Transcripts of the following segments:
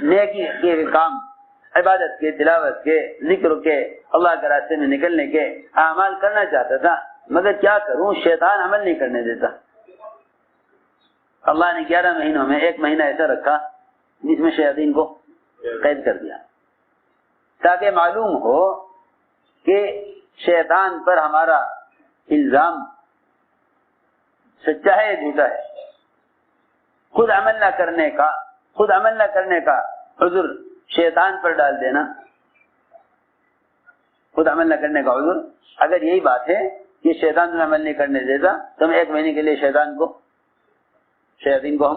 نیکی کے کام، عبادت کے، تلاوت کے، ذکر کے، اللہ کے راستے میں نکلنے کے اعمال کرنا چاہتا تھا، مگر کیا کروں، شیطان عمل نہیں کرنے دیتا۔ اللہ نے 11 مہینوں میں ایک مہینہ ایسا رکھا جس میں شیاطین کو قید کر دیا، تاکہ معلوم ہو کہ شیطان پر ہمارا الزام سچا ہے یا جھوٹا ہے۔ خود عمل نہ کرنے کا عذر شیطان پر ڈال دینا، خود عمل نہ کرنے کا عذر، اگر یہی بات ہے کہ شیطان تمہیں عمل نہیں کرنے دیتا تو ہم ایک مہینے کے لیے شیاطین کو ہم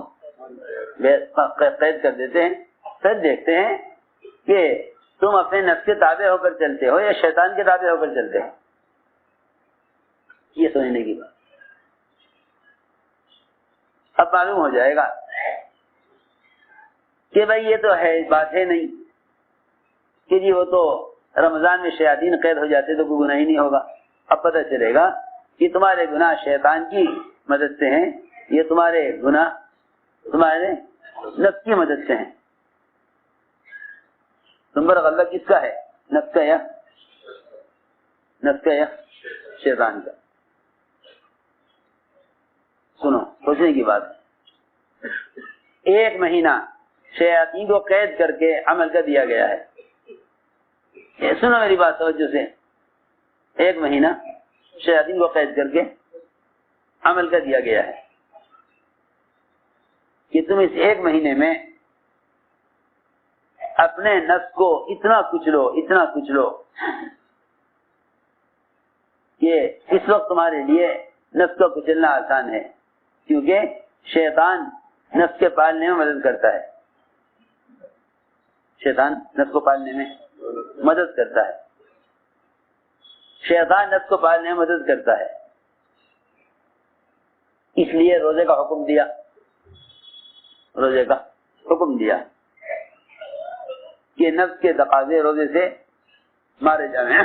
قید کر دیتے ہیں، پھر دیکھتے ہیں کہ تم اپنے نفس کے تابع ہو کر چلتے ہو یا شیطان کے تابع ہو کر چلتے ہو۔ یہ سوچنے کی بات، اب معلوم ہو جائے گا کہ بھائی یہ تو ہے بات ہے نہیں کہ جی وہ تو رمضان میں شیاطین قید ہو جاتے تو کوئی گناہ ہی نہیں ہوگا۔ اب پتہ چلے گا کہ تمہارے گناہ شیطان کی مدد سے ہیں، یہ تمہارے گناہ تمہارے نفس کی مدد سے ہیں۔ تم پر غلبہ کس کا ہے، نفس کا یا شیطان کا؟ سنو، سوچنے کی بات ہے۔ ایک مہینہ شیاطین کو قید کر کے عمل کا دیا گیا ہے۔ سنو میری بات توجہ سے، ایک مہینہ شیاطین کو قید کر کے عمل کا دیا گیا ہے کہ تم اس ایک مہینے میں اپنے نفس کو اتنا کچھ لو کہ اس وقت تمہارے لیے نفس کو کچلنا آسان ہے، کیونکہ شیطان نفس کے پالنے میں مدد کرتا ہے، شیطان نفس کو پالنے میں مدد کرتا ہے، شیطان نفس کو پالنے میں مدد کرتا ہے، اس لیے روزے کا حکم دیا کہ نفس کے تقاضے روزے سے مارے جائیں۔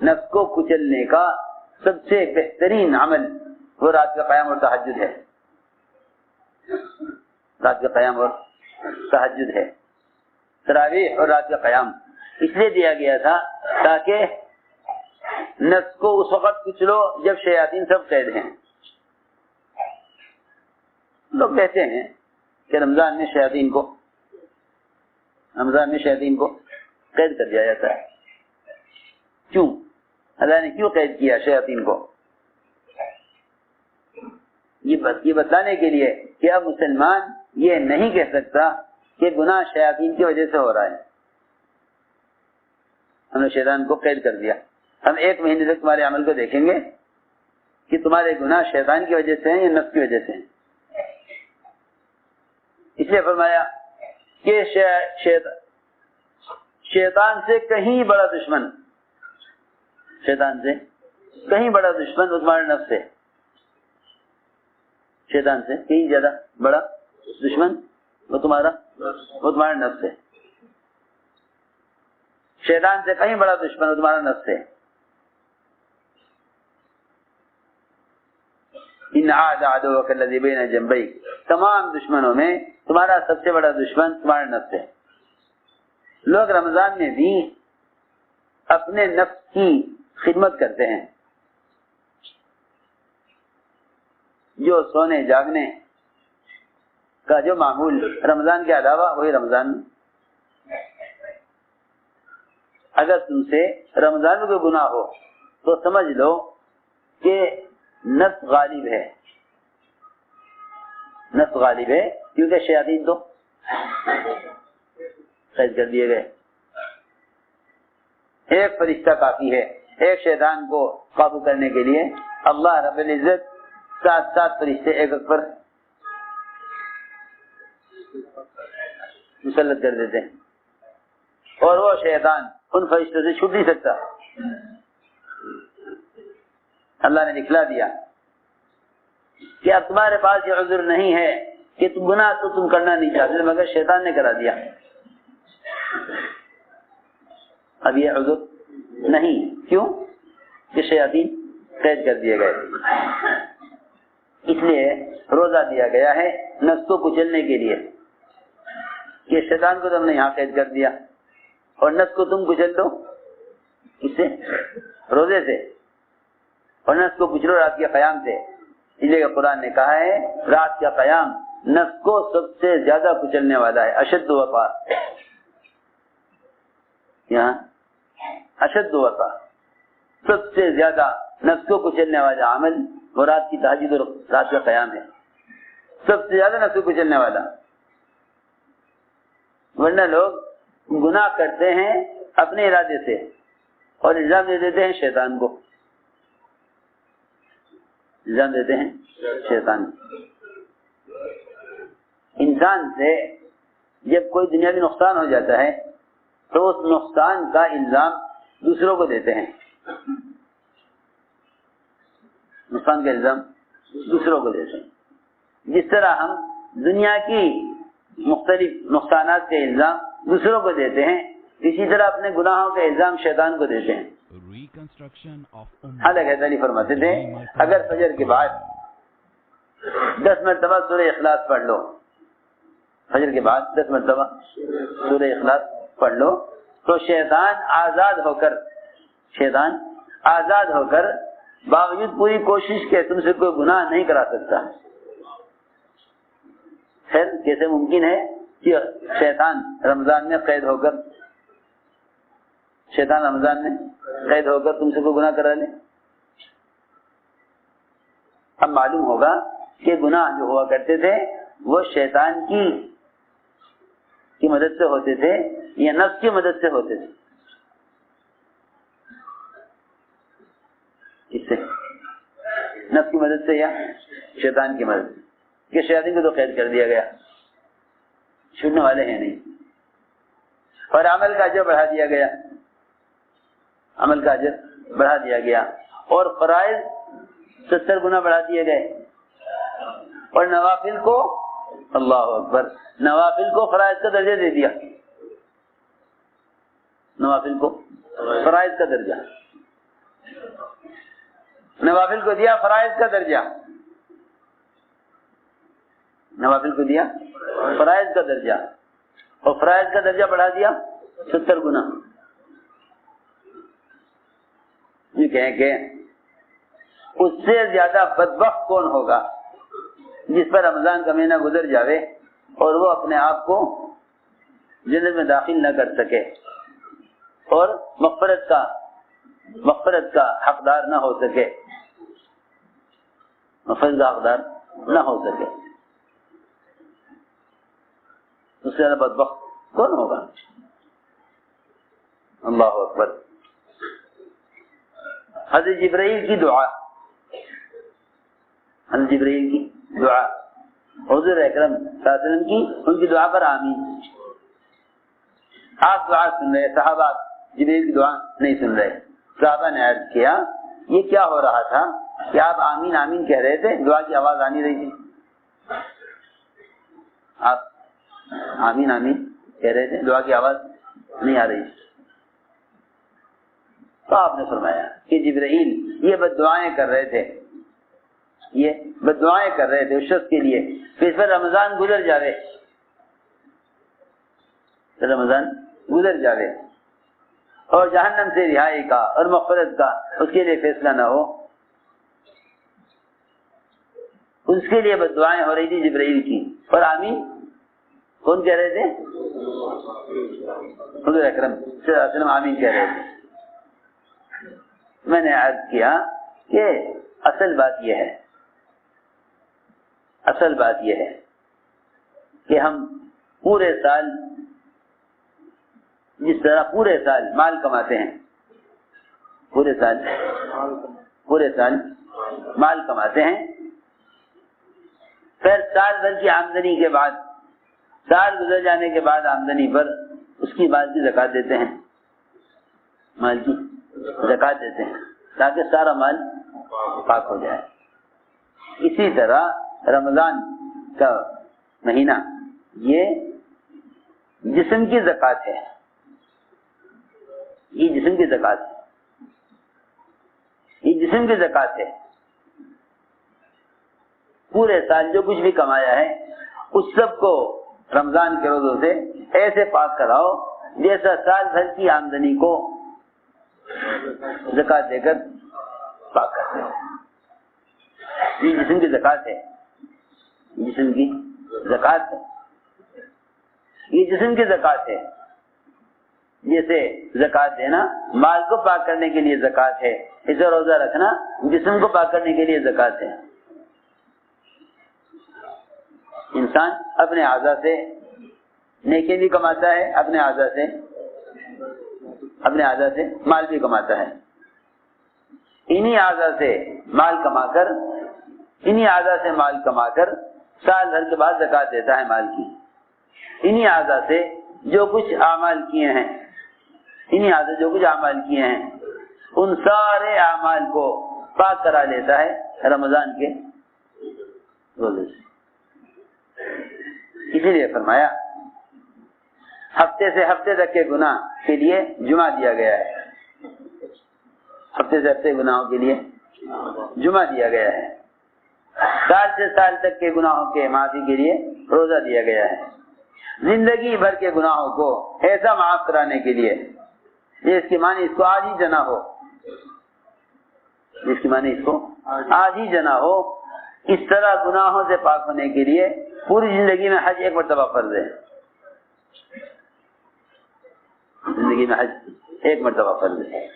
نفس کو کچلنے کا سب سے بہترین عمل وہ رات کا قیام اور تہجد ہے، تراویح اور رات کا قیام اس لیے دیا گیا تھا تاکہ نفس کو اس وقت کچلو جب شیاطین سب قید ہیں۔ لوگ کہتے ہیں کہ رمضان میں شیاطین کو قید کر دیا جاتا ہے۔ کیوں؟ اللہ نے کیوں قید کیا شیاطین کو؟ یہ بتانے کے لیے کہ اب مسلمان یہ نہیں کہہ سکتا کہ گناہ شیاطین کی وجہ سے ہو رہا ہے، ہم نے شیطان کو قید کر دیا، ہم ایک مہینے تک تمہارے عمل کو دیکھیں گے کہ تمہارے گناہ شیطان کی وجہ سے ہیں یا نفس کی وجہ سے ہیں۔ اس لیے فرمایا کہ شیطان سے کہیں بڑا دشمن وہ تمہارے نفس ہے، شیطان سے کہیں زیادہ بڑا دشمن وہ تمہارا نفس ہے، شیطان سے کہیں بڑا دشمن وہ تمہارا نفس ہے۔ ان عاد عدوک الذی بین جنبیک، تمام دشمنوں میں تمہارا سب سے بڑا دشمن تمہارا نفس ہے۔ لوگ رمضان میں بھی اپنے نفس کی خدمت کرتے ہیں، جو سونے جاگنے کا جو معمول رمضان کے علاوہ وہی رمضان میں۔ اگر تم سے رمضان میں کوئی گناہ ہو تو سمجھ لو کہ نفس غالب ہے کیونکہ شیاطین تو قید کر دیے گئے۔ ایک فرشتہ کافی ہے، ایک شیطان کو قابو کرنے کے لیے اللہ رب العزت 7 فرشتے ایک پر مسلط کر دیتے ہیں، اور وہ شیطان ان فرشتوں سے چھوٹ نہیں سکتا۔ اللہ نے دکھلا دیا کہ اب تمہارے پاس یہ عذر نہیں ہے کہ گناہ تو تم کرنا نہیں چاہتے مگر شیطان نے کرا دیا، اب یہ عذر نہیں، کیوں کہ شیاطین قید کر دیے گئے۔ اس لیے روزہ دیا گیا ہے نفس کو کچلنے کے لیے، کہ شیطان کو تم نے یہاں قید کر دیا اور نفس کو تم کچل دو، اس سے روزے سے، اور نفس کو کچلو رات کے قیام سے۔ اس لیے قرآن نے کہا ہے رات کا قیام نفس کو سب سے زیادہ کچلنے والا ہے، اشد وقع، یہاں اشد وقع، سب سے زیادہ نفس کو کچلنے والا عمل وہ رات کی تہجد اور رات کا قیام ہے، سب سے زیادہ نفس کو کچلنے والا۔ ورنہ لوگ گناہ کرتے ہیں اپنے ارادے سے اور الزام دے دیتے ہیں شیطان کو، الزام دیتے ہیں شیطان۔ انسان سے جب کوئی دنیاوی نقصان ہو جاتا ہے تو اس نقصان کا الزام دوسروں کو دیتے ہیں، نقصان کا الزام دوسروں کو دیتے ہیں۔ جس طرح ہم دنیا کی مختلف نقصانات کے الزام دوسروں کو دیتے ہیں، اسی طرح اپنے گناہوں کے الزام شیطان کو دیتے ہیں۔ حالانکہ تعالی فرماتے تھے اگر فجر کے بعد 10 مرتبہ سورہ اخلاص پڑھ لو، فجر کے بعد 10 مرتبہ سورہ اخلاص پڑھ لو تو شیطان آزاد ہو کر باوجود پوری کوشش کے تم سے کوئی گناہ نہیں کرا سکتا۔ خیر کیسے ممکن ہے کہ شیطان رمضان میں قید ہو کر تم سے کوئی گناہ کرا لے؟ اب معلوم ہوگا کہ گناہ جو ہوا کرتے تھے وہ شیطان کی مدد سے ہوتے تھے یا نفس کی مدد سے ہوتے تھے؟ اس سے نفس کی مدد سے یا شیطان کی مدد سے؟ کہ شیطان کو تو قید کر دیا گیا، چھوٹنے والے ہیں نہیں، اور عمل کا اجر بڑھا دیا گیا، اور فرائض 70 گنا بڑھا دیے گئے، اور نوافل کو اللہ اکبر، نوافل کو فرائض کا درجہ دے دیا، نوافل کو فرائض کا درجہ، نوافل کو دیا فرائض کا درجہ، نوافل کو دیا فرائض کا درجہ، اور فرائض کا درجہ بڑھا دیا 70 گنا۔ یہ کہیں کہ اس سے زیادہ بدبخت کون ہوگا جس پر رمضان کا مہینہ گزر جاوے اور وہ اپنے آپ کو جنت میں داخل نہ کر سکے اور مغفرت کا حقدار نہ ہو سکے، مغفرت کا حقدار نہ ہو سکے، اس سے زیادہ بدبخت کون ہوگا؟ اللہ اکبر۔ حضرت جبرائیل کی دعا، حضرت جبرائیل کی دعا، حضور اکرم صلی اللہ علیہ وسلم کی ان کی دعا پر آمین۔ آپ دعا سن رہے، صحابہ جبرائیل کی دعا نہیں سن رہے۔ صحابہ نے عرض کیا یہ کیا ہو رہا تھا کہ آپ آمین آمین کہہ رہے تھے، دعا کی آواز آ نہیں رہی تھی؟ آپ آمین آمین کہہ رہے تھے، دعا کی آواز نہیں آ رہی تھی۔ تو آپ نے فرمایا کہ جبرائیل یہ بد دعائیں کر رہے تھے، یہ بد دعائیں کر رہے تھے اس شخص کے لیے کہ اس پر رمضان گزر جاوے اور جہنم سے رہائی کا اور مغفرت کا اس کے لیے فیصلہ نہ ہو۔ اس کے لیے بد دعائیں ہو رہی تھی جبرائیل کی، اور آمین کون کہہ رہے تھے؟ حضور اکرم صلی اللہ علیہ وسلم آمین کہہ رہے تھے۔ میں نے عرض کیا کہ اصل بات یہ ہے کہ ہم پورے سال جس طرح پورے سال مال کماتے ہیں، پورے سال مال کماتے ہیں، پھر سال بھر کی آمدنی کے بعد، سال گزر جانے کے بعد آمدنی پر اس کی مال کی زکات دیتے ہیں، مال کی زکات دیتے ہیں تاکہ سارا مال پاک ہو جائے۔ اسی طرح رمضان کا مہینہ یہ جسم کی زکات ہے، یہ جسم کی زکات ہے۔ پورے سال جو کچھ بھی کمایا ہے اس سب کو رمضان کے روزوں سے ایسے پاک کراؤ جیسا سال بھر کی آمدنی کو زکات دے کر پاک کرتے ہو. یہ جسم کی زکات ہے, جسم کی زکات ہے, یہ جسم کی زکات ہے. جیسے زکات دینا مال کو پاک کرنے کے لیے زکات ہے, اسے روزہ رکھنا جسم کو پاک کرنے کے لیے زکات ہے. انسان اپنے اعضاء سے نیکی بھی کماتا ہے, اپنے اعضاء سے مال بھی کماتا ہے. انہی اعضاء سے مال کما کر سال بھر کے بعد زکات دیتا ہے مال کی. انہی اعضاء سے جو کچھ اعمال کیے ہیں, ان سارے اعمال کو پاک کرا لیتا ہے رمضان کے روزے سے. اسی لیے فرمایا ہفتے سے ہفتے تک کے گناہ کے لیے جمعہ دیا گیا ہے. ہفتے سے ہفتے گناہوں کے لیے جمعہ دیا گیا ہے. سال سے سال تک کے گناہوں کے معافی کے لیے روزہ دیا گیا ہے. زندگی بھر کے گناہوں کو ایسا معاف کرانے کے لیے, اس کی معنی اس کو آج ہی جنا ہو, اس طرح گناہوں سے پاک ہونے کے لیے پوری زندگی میں حج ایک مرتبہ فرض ہے. زندگی میں حج ایک مرتبہ فرض ہے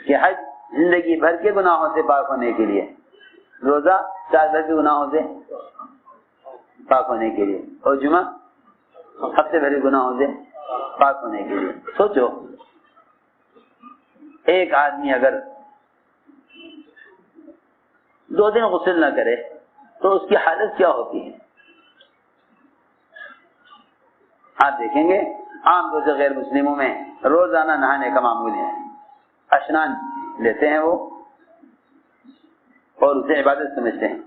کہ حج زندگی بھر کے گناہوں سے پاک ہونے کے لیے, روزہ سال بھر کے گناہوں سے پاک ہونے کے لیے, اور جمعہ ہفتے بھر کے گناہوں سے پاک ہونے کے لیے. سوچو ایک آدمی اگر 2 دن غسل نہ کرے تو اس کی حالت کیا ہوتی ہے؟ آپ دیکھیں گے عام طور سے غیر مسلموں میں روزانہ نہانے کا معمول ہے. اشنان لیتے ہیں وہ اور اسے عبادت سمجھتے ہیں.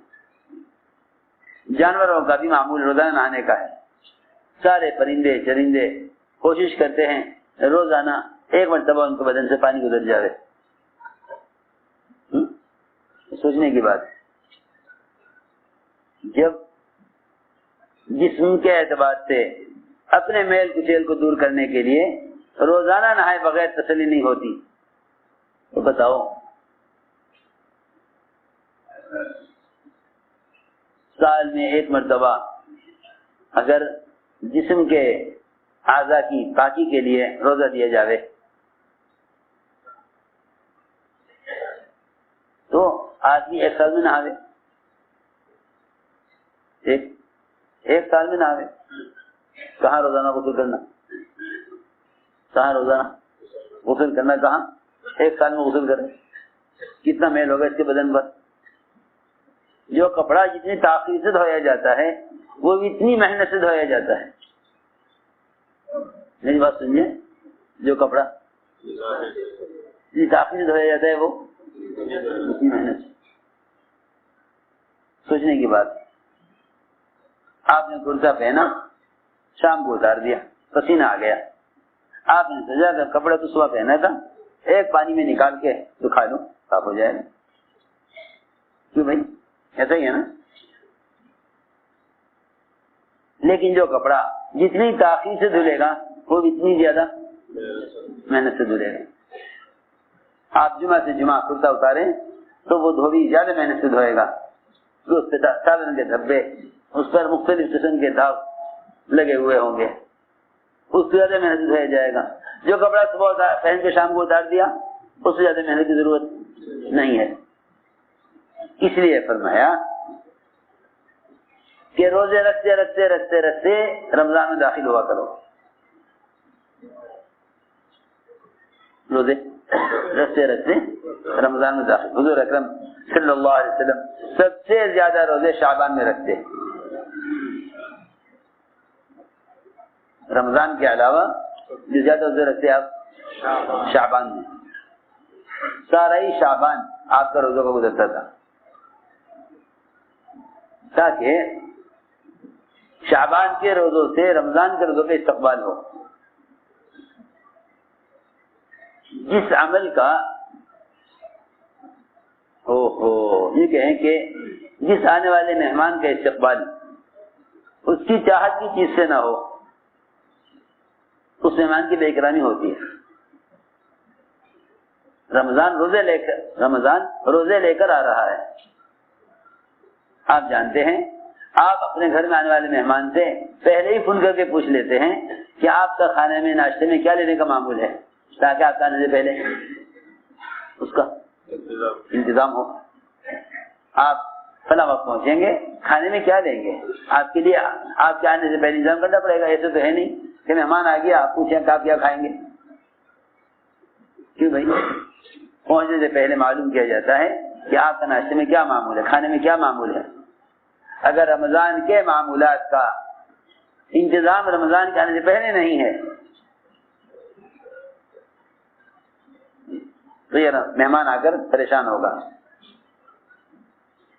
جانوروں کا بھی معمول روزانہ نہانے کا ہے. سارے پرندے چرندے کوشش کرتے ہیں روزانہ ایک مرتبہ ان کے بدن سے پانی گزر جائے. سوچنے کی بات, جب جسم کے اعتبار سے اپنے میل کچیل کو دور کرنے کے لیے روزانہ نہائے بغیر تسلی نہیں ہوتی, تو بتاؤ سال میں ایک مرتبہ اگر جسم کے اعضاء کی پاکی کے لیے روزہ دیا جاوے تو آدمی ایک سال میں نہاوے, ایک سال میں نہاوے. کہاں روزانہ غسل کرنا, کہاں ایک سال میں غسل کرے. کتنا میل ہوگا اس کے بدن پر. جو کپڑا جتنی تاخیر سے دھویا جاتا ہے وہ اتنی محنت سے دھویا جاتا ہے. میری بات سنیے, جو کپڑا جتنی تاخیر سے دھویا جاتا ہے وہ اتنی محنت سے. سوچنے کی بات, آپ نے کرتا پہنا, شام کو اتار دیا, پسینہ آ گیا, آپ نے سجا کر کپڑا تو صبح پہنا تھا, ایک پانی میں نکال کے سکھا لو, صاف ہو جائے گا. کیوں بھائی, ایسا ہی ہے نا. لیکن جو کپڑا جتنی تاخیر سے دھلے گا وہ اتنی زیادہ محنت سے دھلے گا. آپ جمعہ سے جمعہ کرتا اتاریں تو وہ دھوبی زیادہ محنت سے دھوئے گا. اس پہ صابن کے دھبے, اس پر مختلف قسم کے داغ لگے ہوئے ہوں گے, اس سے زیادہ محنت سے دھویا جائے گا. جو کپڑا صبح پہن کے شام کو اتار دیا اس سے زیادہ محنت کی ضرورت نہیں ہے. اس لیے فرمایا کہ روزے رکھتے رکھتے رکھتے رکھتے رمضان میں داخل ہوا کرو. روزے رکھتے رکھتے رمضان میں داخل. حضور اکرم صلی اللہ علیہ وسلم سب سے زیادہ روزے شعبان میں رکھتے. رمضان کے علاوہ جو زیادہ روزے رکھتے آپ شعبان میں. سارا ہی شعبان آپ کا روزوں کا گزرتا تھا تاکہ شعبان کے روزوں سے رمضان کے روزوں کا استقبال ہو. جس عمل کا یہ کہیں کہ جس آنے والے مہمان کا استقبال اس کی چاہت کی چیز سے نہ ہو، اس مہمان کی بے اکرامی ہوتی ہے۔ رمضان روزے لے کر آ رہا ہے، آپ جانتے ہیں آپ اپنے گھر میں آنے والے مہمان سے پہلے ہی فون کر کے پوچھ لیتے ہیں کہ آپ کا کھانے میں ناشتے میں کیا لینے کا معمول ہے، تاکہ آپ آنے سے پہلے اس کا انتظام ہو۔ آپ فلاں وقت پہنچیں گے، کھانے میں کیا لیں گے، آپ کے لیے آپ کے آنے سے پہلے انتظام کرنا پڑے گا۔ ایسے تو ہے نہیں کہ مہمان آ گیا آپ پوچھیں کہ آپ کیا کھائیں گے، کیوں بھائی؟ پہنچنے سے پہلے معلوم کیا جاتا ہے کہ آپ کا ناشتے میں کیا معمول ہے، کھانے میں کیا معمول ہے۔ اگر رمضان کے معمولات کا انتظام رمضان کے آنے سے پہلے نہیں ہے تو یہ مہمان آ کر پریشان ہوگا۔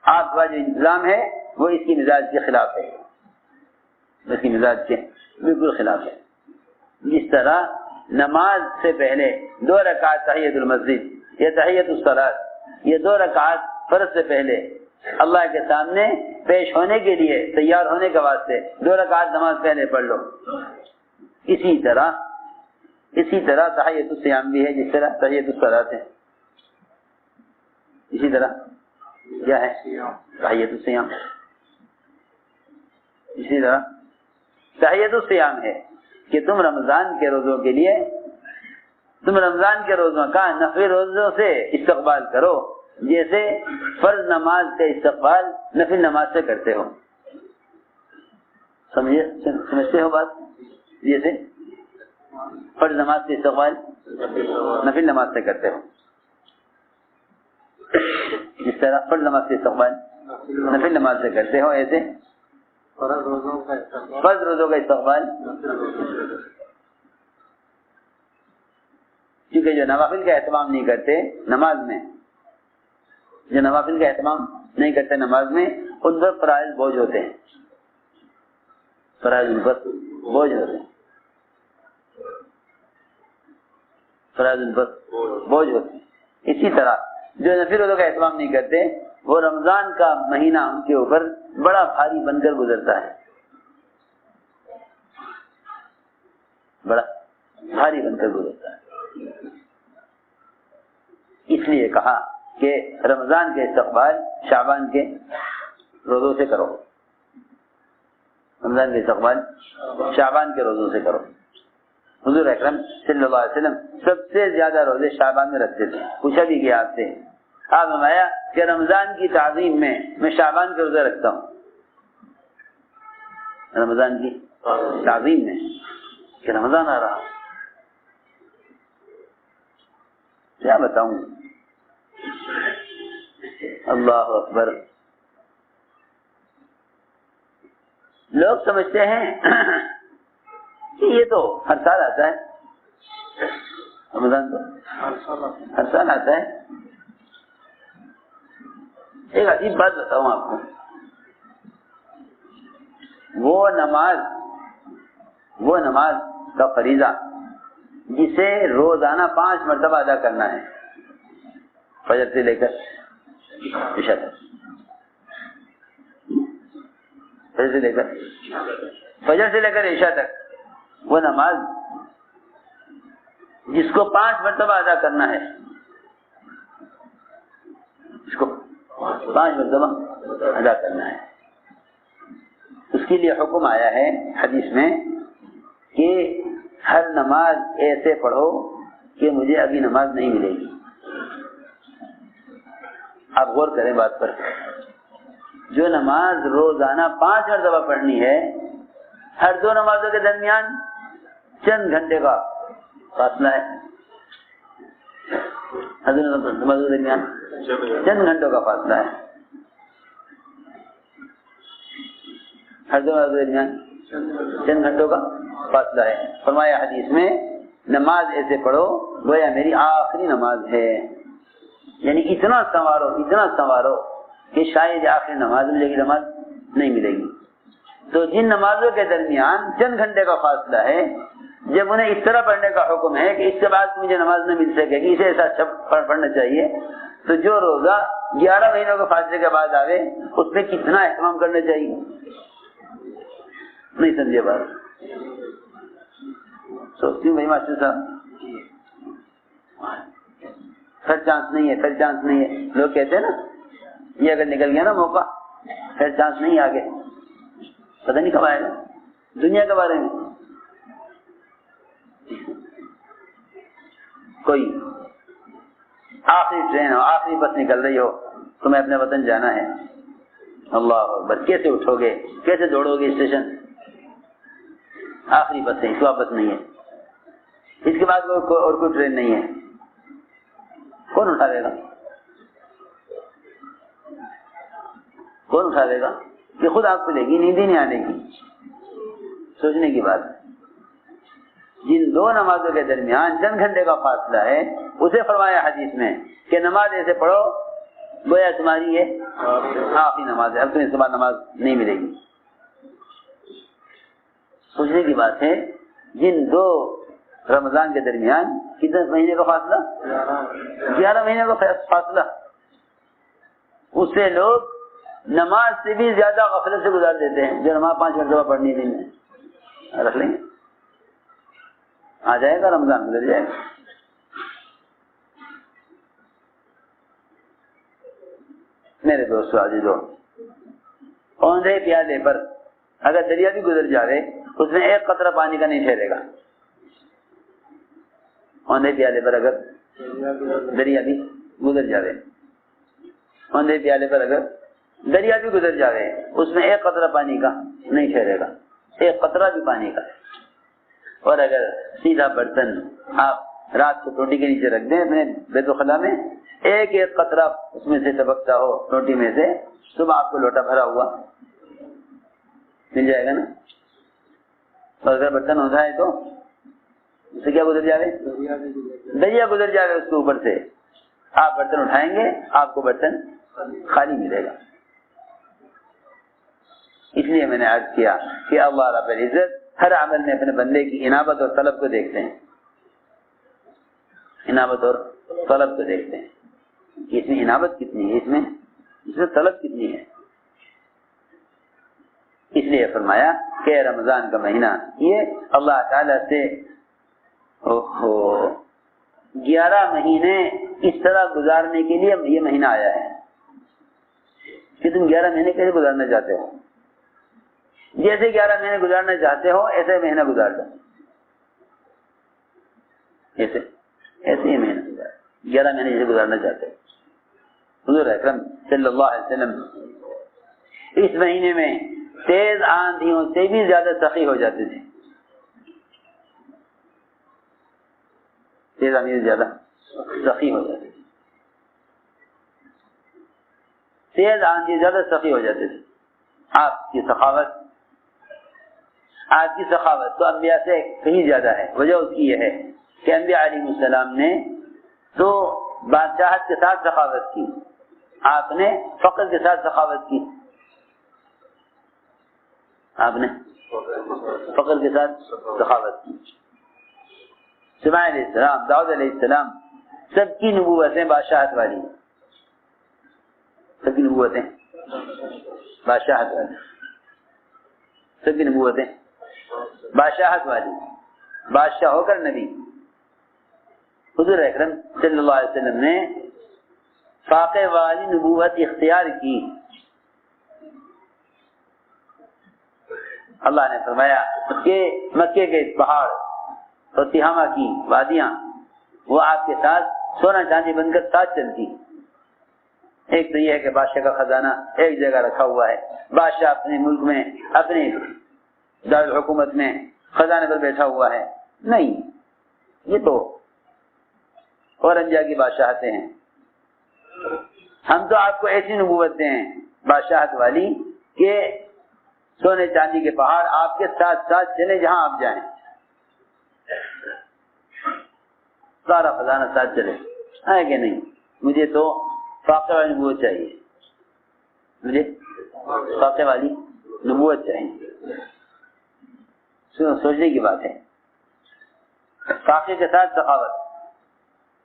آپ کا جو انتظام ہے وہ اس کی مزاج کے خلاف ہے، اس کی مزاج کے بالکل خلاف ہے۔ جس طرح نماز سے پہلے 2 رکعت تحیۃ المسجد یا تحیۃ الصلاۃ، یہ 2 رکعت فرض سے پہلے اللہ کے سامنے پیش ہونے کے لیے تیار ہونے کے واسطے 2 رکعت نماز پہلے پڑھ لو۔ اسی طرح تحیۃ الصیام بھی ہے، جس طرح تحیۃ الصلاۃ ہے، اسی طرح کیا ہے تحیۃ الصیام، اسی طرح تحیۃ الصیام ہے کہ تم رمضان کے روزوں کے لیے تم رمضان کے روزوں کا نفلی روزوں سے استقبال کرو، جیسے فرض نماز کا استقبال نفل نماز سے کرتے ہو۔ سمجھتے ہو بات؟ جیسے فرض نماز کا استقبال نفل نماز سے کرتے ہو، جس طرح فرض نماز کا استقبال نفل نماز سے کرتے ہو، ایسے فرض روزوں کا استقبال، کیونکہ جو نوافل کا اہتمام نہیں کرتے نماز میں، جو نوافل کا اہتمام نہیں کرتے نماز میں، ان پر فرائض بوجھ ہوتے ہیں، فرائض ان پر بوجھ ہوتے ہیں، فرائض ان پر بوجھ ہوتے ہیں۔ اسی طرح جو نفل روزوں کا اہتمام نہیں کرتے وہ رمضان کا مہینہ ان کے اوپر بڑا بھاری بن کر گزرتا ہے، بڑا بھاری بن کر گزرتا ہے۔ اس لیے کہا کہ رمضان کے استقبال شعبان کے روزوں سے کرو، رمضان کے استقبال شعبان کے روزوں سے کرو۔ حضور اکرم صلی اللہ علیہ وسلم سب سے زیادہ روزے شعبان میں رکھتے تھے۔ پوچھا بھی گیا آپ سے، آپ فرمایا کہ رمضان کی تعظیم میں شعبان کے روزے رکھتا ہوں، رمضان کی تعظیم میں کہ رمضان آ رہا، کیا بتاؤں، اللہ اکبر۔ لوگ سمجھتے ہیں کہ یہ تو ہر سال آتا ہے، رمضان تو ہر سال آتا ہے۔ ایک عجیب بات بتاؤں آپ کو، وہ نماز کا فریضہ جسے روزانہ 5 مرتبہ ادا کرنا ہے، فجر سے لے کر عشاء تک، فجر سے لے کر عشاء تک، وہ نماز جس کو 5 مرتبہ ادا کرنا ہے، اس کو 5 مرتبہ ادا کرنا ہے، اس کے لیے حکم آیا ہے حدیث میں کہ ہر نماز ایسے پڑھو کہ مجھے ابھی نماز نہیں ملے گی۔ آپ غور کریں بات پر، جو نماز روزانہ 5 مرتبہ پڑھنی ہے، ہر 2 نمازوں کے درمیان چند گھنٹے کا فاصلہ ہے، ہر 2 نمازوں کے درمیان چند گھنٹوں کا فاصلہ ہے، ہر 2 نمازوں کے درمیان چند گھنٹوں کا فاصلہ ہے۔ فرمایا حدیث میں نماز ایسے پڑھو گویا میری آخری نماز ہے، یعنی اتنا سنوارو کہ شاید آخری نماز ملے گی، نماز نہیں ملے گی۔ تو جن نمازوں کے درمیان چند گھنٹے کا فاصلہ ہے، جب انہیں اس طرح پڑھنے کا حکم ہے کہ اس کے بعد مجھے نماز نہ مل سکے گی، اسے ایسا پڑھنا چاہیے، تو جو روزہ 11 مہینوں کے فاصلے کے بعد آوے اس میں کتنا اہتمام کرنا چاہیے؟ نہیں سمجھے بات؟ سوچتی ہوں بھائی ماسٹر صاحب پھر چانس نہیں ہے، پھر چانس نہیں ہے، لوگ کہتے ہیں نا یہ اگر نکل گیا نا موقع پھر چانس نہیں آگے، پتہ نہیں کب آئے گا۔ دنیا کے بارے میں کوئی آخری ٹرین ہو، آخری بس نکل رہی ہو، تمہیں اپنے وطن جانا ہے، اللہ اکبر، کیسے اٹھو گے، کیسے دوڑو گے اسٹیشن؟ آخری بس ہے، اس کے بعد بس نہیں ہے، اس کے بعد اور کوئی ٹرین نہیں ہے، کون اٹھا دے گا؟ کون اٹھا دے گا؟ کہ خود آپ کو لے گی، نیند ہی نہیں آنے کی۔ سوچنے کی بات ہے، جن دو نمازوں کے درمیان چند گھنٹے کا فاصلہ ہے اسے فرمایا حدیث میں کہ نماز ایسے پڑھو گویا تمہاری یہ آخری نماز ہے، اب تمہیں اس کے بعد نماز نہیں ملے گی۔ سوچنے کی بات ہے، جن دو رمضان کے درمیان کتنے مہینے کا فاصلہ؟ 11 مہینے کا فاصلہ، اس سے لوگ نماز سے بھی زیادہ غفلت سے گزار دیتے ہیں۔ جو نماز 5 مرتبہ پڑھنی دن میں رکھ لیں گے، آ جائے گا رمضان، گزر جائے گا۔ میرے دوستو عزیزو، اوندھے پیالے پر اگر دریا بھی گزر جاوے اس میں ایک قطرہ پانی کا نہیں ٹھہرے گا۔ اوندھے پیالے پر اگر دریا بھی گزر جاوے، اوندھے پیالے پر اگر دریا بھی گزر جاوے اس میں ایک قطرہ پانی کا نہیں ٹھہرے گا، ایک قطرہ بھی پانی کا۔ اور اگر سیدھا برتن آپ رات کو ٹوٹی کے نیچے رکھ دیں اپنے بیت الخلا میں، ایک ایک قطرہ اس میں سے ٹپکتا ہو ٹوٹی میں سے، صبح آپ کو لوٹا بھرا ہوا مل جائے گا نا۔ اور اگر برتن ہوتا ہے تو اس سے کیا گزر جائے؟ دریا گزر جائے اس کے اوپر سے، آپ برتن اٹھائیں گے آپ کو برتن خالی ملے گا۔ اس لیے میں نے عرض کیا کہ اللہ رب العزت ہر عمل میں اپنے بندے کی انابت اور طلب کو دیکھتے ہیں، انابت اور طلب کو دیکھتے ہیں کہ اس میں انابت کتنی ہے، اس میں طلب کتنی ہے۔ اس لیے فرمایا کہ رمضان کا مہینہ یہ اللہ تعالی سے 11 مہینے اس طرح گزارنے کے لیے یہ مہینہ آیا ہے کہ تم 11 مہینے کیسے گزارنا چاہتے ہو، جیسے 11 مہینے گزارنا چاہتے ہو ایسے مہینہ گزار دو، ایسے ہی مہینہ گزار 11 مہینے جیسے گزارنا چاہتے ہو۔ حضور اکرم صلی اللہ علیہ وسلم اس مہینے میں تیز آندھیوں سے بھی زیادہ سخی ہو جاتے تھے، تیز آندھیوں سے زیادہ سخی ہو جاتے تھے، تیز آندھی زیادہ سخی ہو جاتے تھے۔ آپ کی سخاوت تو انبیاء سے کہیں زیادہ ہے۔ وجہ اس کی یہ ہے کہ انبیاء علیہ السلام نے تو بادشاہت کے ساتھ سخاوت کی، آپ نے فقر کے ساتھ سخاوت کی، آپ نے فقر کے ساتھ سخاوت کی۔ سلیمان علیہ السلام، داؤد علیہ السلام، سب کی نبوتیں بادشاہت والی، سب کی نبوتیں بادشاہت والی، سب کی نبوتیں بادشاہت والی، بادشاہ ہو کر نبی۔ حضور اکرم صلی اللہ علیہ وسلم نے فاقے والی نبوت اختیار کی۔ اللہ نے فرمایا کہ مکے کے پہاڑ اور تہامہ کی وادیاں وہ آپ کے ساتھ سونا چاندی بن کر ساتھ چلتی۔ ایک تو یہ ہے کہ بادشاہ کا خزانہ ایک جگہ رکھا ہوا ہے، بادشاہ اپنے ملک میں اپنی دارالحکومت میں خزانے پر بیٹھا ہوا ہے، نہیں، یہ تو اور انبیاء کی بادشاہتیں ہیں۔ ہم تو آپ کو ایسی نبوت دیں بادشاہت والی کہ سونے چاندی کے پہاڑ آپ کے ساتھ ساتھ چلے جہاں آپ جائیں، سارا خزانہ ساتھ چلے، ہے کہ نہیں؟ مجھے تو فاقے والی نبوت چاہیے، مجھے فاقے والی نبوت چاہیے۔ سوچنے کی بات ہے، فاقے کے ساتھ سخاوت،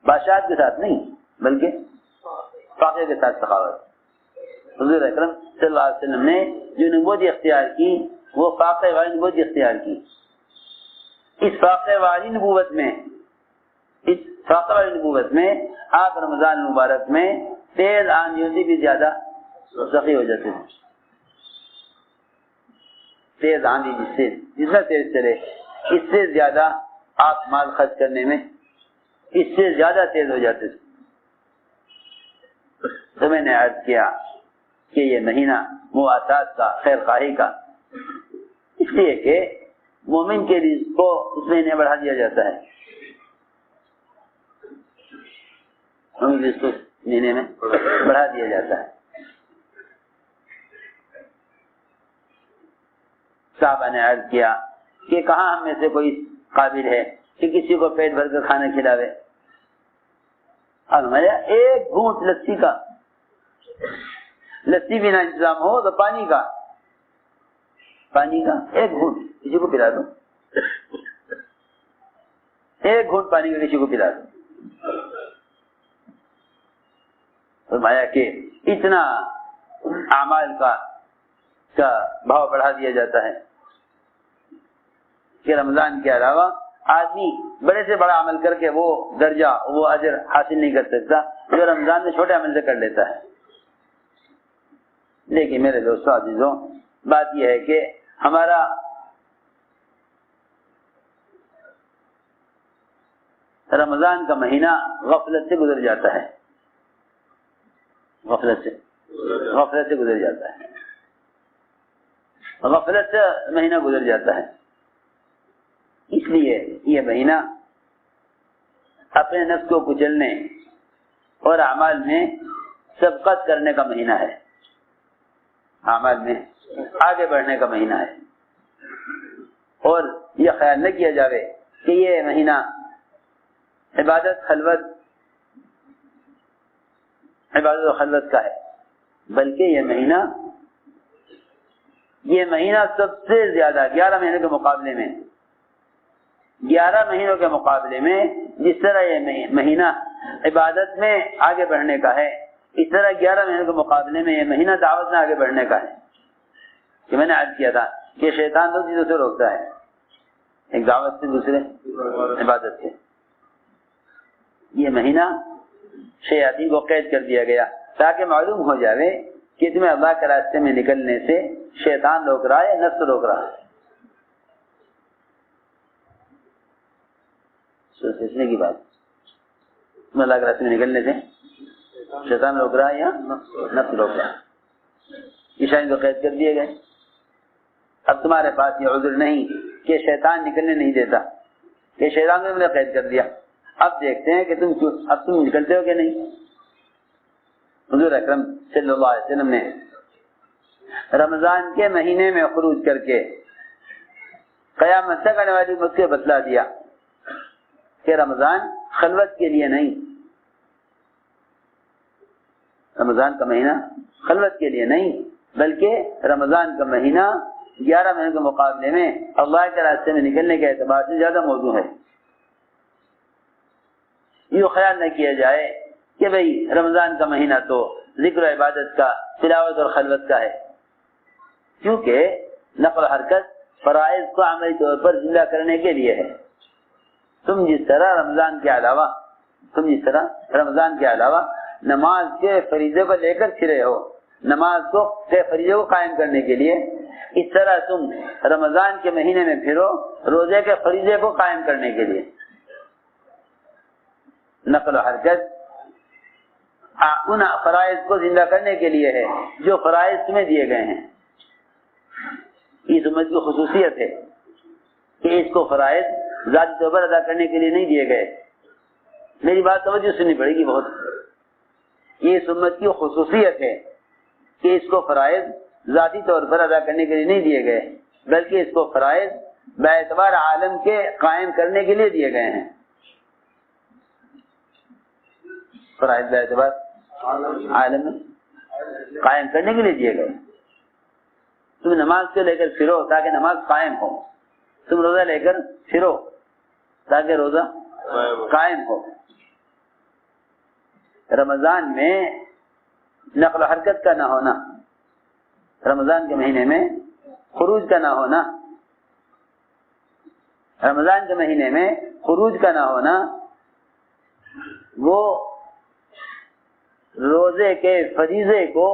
بادشاہت کے ساتھ نہیں بلکہ فاقے کے ساتھ سخاوت. حضور اکرم صلی اللہ علیہ وسلم نے جو نبوت اختیار کی وہ فاقے والی نبوت اختیار کی. اس فاقے والی نبوت میں آپ رمضان مبارک میں تیز آندھیوں سے بھی زیادہ سخی ہو جاتے ہیں. تیز آندھی جتنا تیز چلے اس سے زیادہ آپ مال خرچ کرنے میں اس سے زیادہ تیز ہو جاتے تھے. تو میں نے عرض کیا کہ یہ مہینہ مواسات کا، خیر خواہی کا، اس لیے کہ مومن کے رزق کو اس مہینے بڑھا دیا جاتا ہے. مومن رزق کو اس مہینے میں بڑھا دیا جاتا ہے. صحابہ نے عرض کیا کہ کہاں ہم میں سے کوئی قابل ہے کہ کسی کو پیٹ بھر کر کھانا کھلاوے. اور ہمارا ایک گھونٹ لسی بنا انتظام ہو تو پانی کا ایک گھونٹ کسی کو پلا دو، ایک گھونٹ پانی کا کسی کو پلا دو. فرمایا کہ اتنا اعمال کا بھاؤ بڑھا دیا جاتا ہے کہ رمضان کے علاوہ آدمی بڑے سے بڑا عمل کر کے وہ درجہ، وہ اجر حاصل نہیں کر سکتا جو رمضان میں چھوٹے عمل سے کر لیتا ہے. لیکن میرے دوستوں عزیزوں، بات یہ ہے کہ ہمارا رمضان کا مہینہ غفلت سے گزر جاتا ہے. غفلت سے گزر جاتا ہے. غفلت سے مہینہ گزر جاتا ہے. اس لیے یہ مہینہ اپنے نفس کو کچلنے اور اعمال میں سبقت کرنے کا مہینہ ہے. اعمال میں آگے بڑھنے کا مہینہ ہے. اور یہ خیال نہ کیا جاوے کہ یہ مہینہ عبادت و خلوت کا ہے، بلکہ یہ مہینہ سب سے زیادہ 11 مہینوں کے مقابلے میں جس طرح یہ مہینہ عبادت میں آگے بڑھنے کا ہے، اس طرح 11 مہینوں کے مقابلے میں یہ مہینہ دعوت میں آگے بڑھنے کا ہے. کہ میں نے عرض کیا تھا کہ شیطان دو چیزوں سے روکتا ہے، ایک دعوت سے، دوسرے عبادت سے. یہ مہینہ شیاطین کو قید کر دیا گیا تاکہ معلوم ہو جاوے کہ تمہیں اللہ کے راستے میں نکلنے سے شیطان روک رہا ہے، نفس روک رہا ہے. سوچنے کی بات، تمہیں اللہ کے راستے میں نکلنے سے شیطان روک رہا ہے یا نفس روک رہا ہے. شیطان کو قید کر دیے گئے. اب تمہارے پاس یہ عذر نہیں کہ شیطان نکلنے نہیں دیتا، کہ شیطان نے مجھے قید کر دیا. اب دیکھتے ہیں کہ تم نکلتے ہو کہ نہیں. حضور اکرم صلی اللہ علیہ وسلم نے رمضان کے مہینے میں خروج کر کے قیامت تک آنے والی امت کو بتلا دیا کہ رمضان خلوت کے لیے نہیں، رمضان کا مہینہ خلوت کے لیے نہیں، بلکہ رمضان کا مہینہ 11 مہینوں کے مقابلے میں اللہ کے راستے میں نکلنے کے اعتبار سے زیادہ موضوع ہے. یہ خیال نہ کیا جائے کہ بھئی رمضان کا مہینہ تو ذکر و عبادت کا، تلاوت اور خلوت کا ہے، کیونکہ نقل و حرکت فرائض کو عملی طور پر زندہ کرنے کے لیے ہے. تم جس طرح رمضان کے علاوہ نماز کے فریضے کو لے کر پھرے ہو، نماز کو فریضے کو قائم کرنے کے لیے، اس طرح تم رمضان کے مہینے میں پھرو روزے کے فریضے کو قائم کرنے کے لیے. نقل و حرکت ان فرائض کو زندہ کرنے کے لیے ہے جو فرائض تمہیں دیے گئے ہیں. اس امت کی خصوصیت ہے کہ اس کو فرائض ذاتی طور پر ادا کرنے کے لیے نہیں دیے گئے. میری بات توجہ سننی پڑے گی بہت. یہ اس امت کی خصوصیت ہے کہ اس کو فرائض ذاتی طور پر ادا کرنے کے لیے نہیں دیے گئے، بلکہ اس کو فرائض باعتبار عالم کے قائم کرنے کے لیے دیے گئے ہیں. فرائض باعتبار عالم میں قائم کرنے کے لیے دیے گئے. تم نماز کو لے کر پھرو تاکہ نماز قائم ہو، تم روزہ لے کر پھرو تاکہ روزہ قائم ہو. رمضان میں نقل و حرکت کا نہ ہونا، رمضان کے مہینے میں خروج کا نہ ہونا، رمضان کے مہینے میں خروج کا نہ ہونا، وہ روزے کے فریضے کو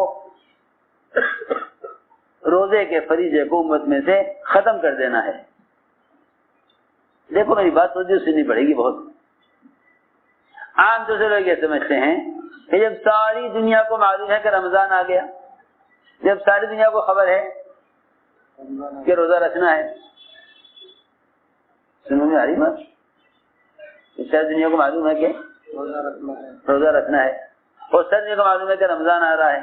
امت میں سے ختم کر دینا ہے۔ دیکھو میری بات توجہ سننی پڑے گی بہت۔ عام طور سے لوگ یہ سمجھتے ہیں کہ جب ساری دنیا کو معلوم ہے کہ رمضان آ گیا، جب ساری دنیا کو خبر ہے کہ روزہ رکھنا ہے، سنوں میں آ رہی بات؟ ساری دنیا کو معلوم ہے کہ روزہ رکھنا ہے، اور ساری دنیا کو معلوم ہے کہ رمضان آ رہا ہے۔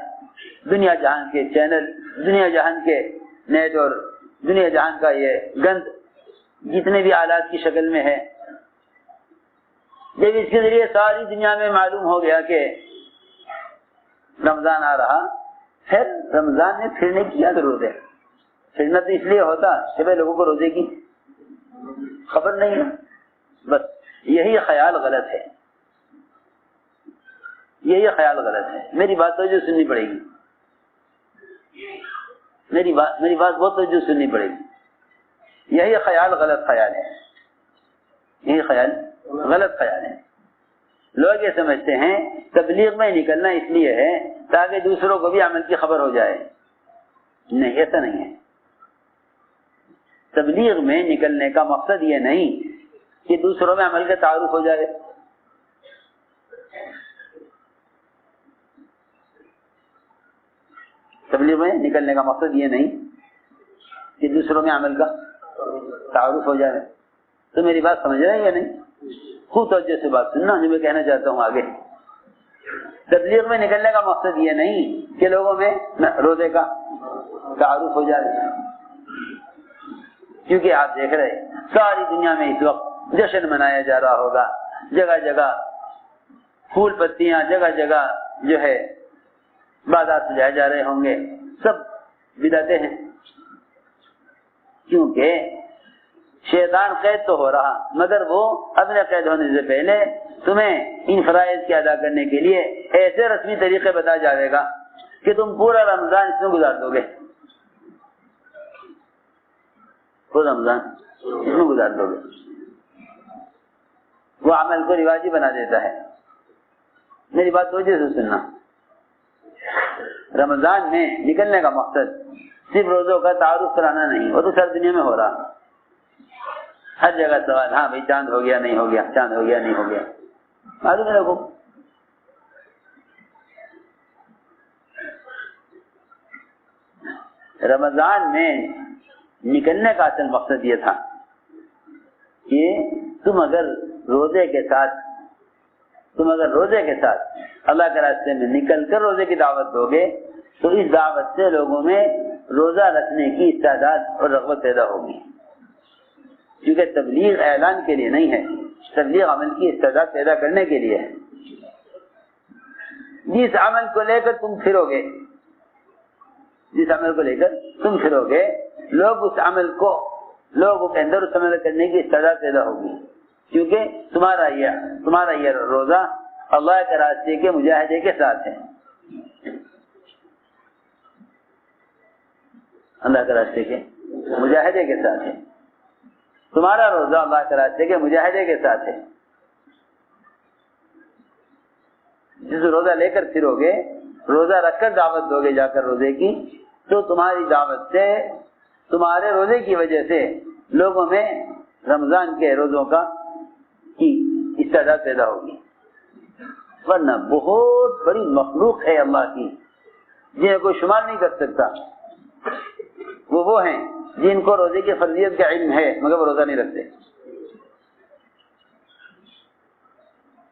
دنیا جہان کے چینل، دنیا جہان کے نیٹ اور دنیا جہان کا یہ گند جتنے بھی آلات کی شکل میں ہے، جب اس کے ذریعے ساری دنیا میں معلوم ہو گیا کہ رمضان آ رہا، پھر رمضان میں پھرنے کی کیا ضرورت ہے؟ پھرنا تو اس لیے ہوتا کہ بھائی لوگوں کو روزے کی خبر نہیں ہے۔ بس یہی خیال غلط ہے، یہی خیال غلط ہے۔ میری بات توجہ سننی پڑے گی، میری بات بہت توجہ سننی پڑے گی۔ یہی خیال غلط خیال ہے، یہی خیال غلط خیال ہے۔ لوگ یہ سمجھتے ہیں تبلیغ میں نکلنا اس لیے ہے تاکہ دوسروں کو بھی عمل کی خبر ہو جائے۔ نہیں، ایسا نہیں ہے۔ تبلیغ میں نکلنے کا مقصد یہ نہیں کہ دوسروں میں عمل کا تعارف ہو جائے۔ تبلیغ میں نکلنے کا مقصد یہ نہیں کہ دوسروں میں عمل کا تعارف ہو جائے۔ تو میری بات سمجھ رہے ہیں یا نہیں؟ خوب توجہ سے بات سننا جو میں کہنا چاہتا ہوں آگے۔ تبلیغ میں نکلنے کا مقصد یہ نہیں کہ لوگوں میں روزے کا تعارف ہو جائے، کیونکہ آپ دیکھ رہے ساری دنیا میں اس وقت جشن منایا جا رہا ہوگا، جگہ جگہ پھول پتیاں، جگہ جگہ جو ہے بازار سجائے جا رہے ہوں گے، سب بدعتیں ہیں، کیونکہ شیطان قید تو ہو رہا مگر وہ اپنے قید ہونے سے پہلے تمہیں ان فرائض کی ادا کرنے کے لیے ایسے رسمی طریقے بتا جاوے گا کہ تم پورا رمضان اس میں گزار دو گے، پورا رمضان اس میں گزار دو گے۔ وہ عمل کو رواجی بنا دیتا ہے۔ میری بات توجہ سے سننا، رمضان میں نکلنے کا مقصد صرف روزوں کا تعارف کرانا نہیں، وہ تو ساری دنیا میں ہو رہا، ہر جگہ سوال، ہاں بھائی چاند ہو گیا نہیں ہو گیا، چاند ہو گیا نہیں ہو گیا، معلوم ہے لوگوں۔ رمضان میں نکلنے کا اصل مقصد یہ تھا کہ تم اگر روزے کے ساتھ اللہ کے راستے میں نکل کر روزے کی دعوت دو گے تو اس دعوت سے لوگوں میں روزہ رکھنے کی استعداد اور رغبت پیدا ہوگی، کیونکہ تبلیغ اعلان کے لیے نہیں ہے، تبلیغ عمل کی استعداد پیدا کرنے کے لیے ہے۔ جس عمل کو لے کر تم پھرو گے، لوگ اس عمل کو، لوگوں کے اندر اس عمل کرنے کی استعداد پیدا ہوگی، کیونکہ تمہارا یہ روزہ اللہ کے راستے کے مجاہدے کے ساتھ ہے، اللہ کے راستے کے مجاہدے کے ساتھ ہے، تمہارا روزہ اللہ کے راستے کے مجاہدے کے ساتھ ہے۔ جس روزہ لے کر پھرو گے، روزہ رکھ کر دعوت دو گے جا کر روزے کی، تو تمہاری دعوت سے، تمہارے روزے کی وجہ سے لوگوں میں رمضان کے روزوں کی استعداد پیدا ہوگی۔ ورنہ بہت بڑی مخلوق ہے اللہ کی جنہیں کوئی شمار نہیں کر سکتا، وہ ہیں جن کو روزے کی فرضیت کا علم ہے مگر وہ روزہ نہیں رکھتے۔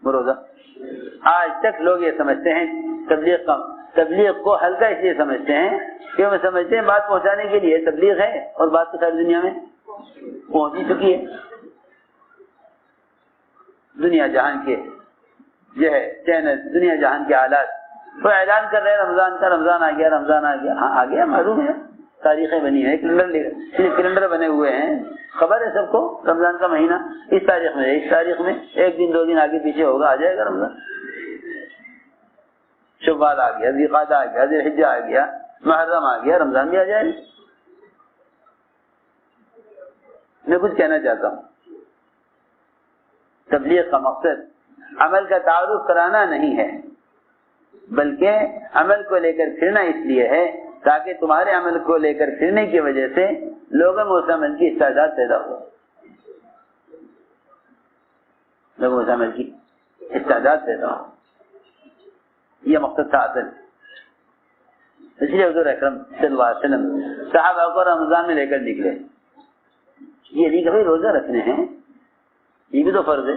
وہ روزہ آج تک لوگ یہ سمجھتے ہیں تبلیغ کو ہلکا اس لیے سمجھتے ہیں کہ وہ سمجھتے ہیں بات پہنچانے کے لیے تبلیغ ہے، اور بات تو ساری دنیا میں پہنچ ہی چکی ہے۔ دنیا جہان کے جو ہے چینل، دنیا جہان کے آلات وہ اعلان کر رہے ہیں رمضان کا، رمضان آ گیا، رمضان آ گیا، ہاں آ گیا، معلوم ہے، تاریخیں بنی ہیں، کیلنڈر بنے ہوئے ہیں، خبر ہے سب کو رمضان کا مہینہ اس تاریخ میں، اس تاریخ میں، ایک دن دو دن آگے پیچھے ہوگا، آ جائے گا رمضان۔ شوال آ گیا, ذوالقعدہ آ گیا, ذوالحجہ آ گیا, محرم آ گیا, رمضان بھی آ جائے. میں کچھ کہنا چاہتا ہوں, تبلیغ کا مقصد عمل کا تعارف کرانا نہیں ہے, بلکہ عمل کو لے کر پھرنا اس لیے ہے تاکہ تمہارے عمل کو لے کر پھرنے کی وجہ سے لوگوں میں اس عمل کی استعداد پیدا ہو, لوگوں میں اس عمل کی استعداد پیدا ہو. یہ مقصد تھا اصل. اس لیے حضور اکرم صلی اللہ علیہ وسلم صحابہ کو رمضان میں لے کر نکلے. یہ نہیں کہ بھائی روزہ رکھنے ہیں, یہ بھی تو فرض ہے,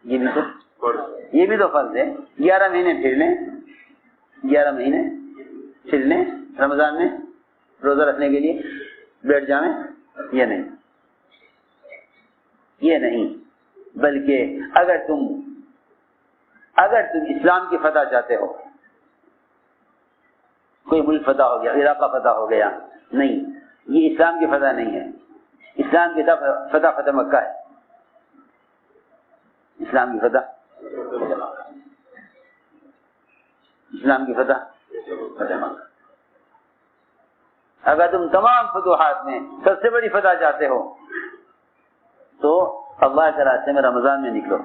یہ بھی تو فرض ہے. 11 مہینے پھر لیں, 11 مہینے پھر لیں, رمضان میں روزہ رکھنے کے لیے بیٹھ جائیں. یہ نہیں, بلکہ اگر تم اسلام کی فتح چاہتے ہو, کوئی ملک فتح ہو گیا, علاقہ فتح ہو گیا, نہیں, یہ اسلام کی فتح نہیں ہے. اسلام کی فتح مکہ ہے. اسلام کی فتح مکہ. اگر تم تمام فتوحات میں سب سے بڑی فتح چاہتے ہو تو اللہ کے راستے میں رمضان میں نکلو.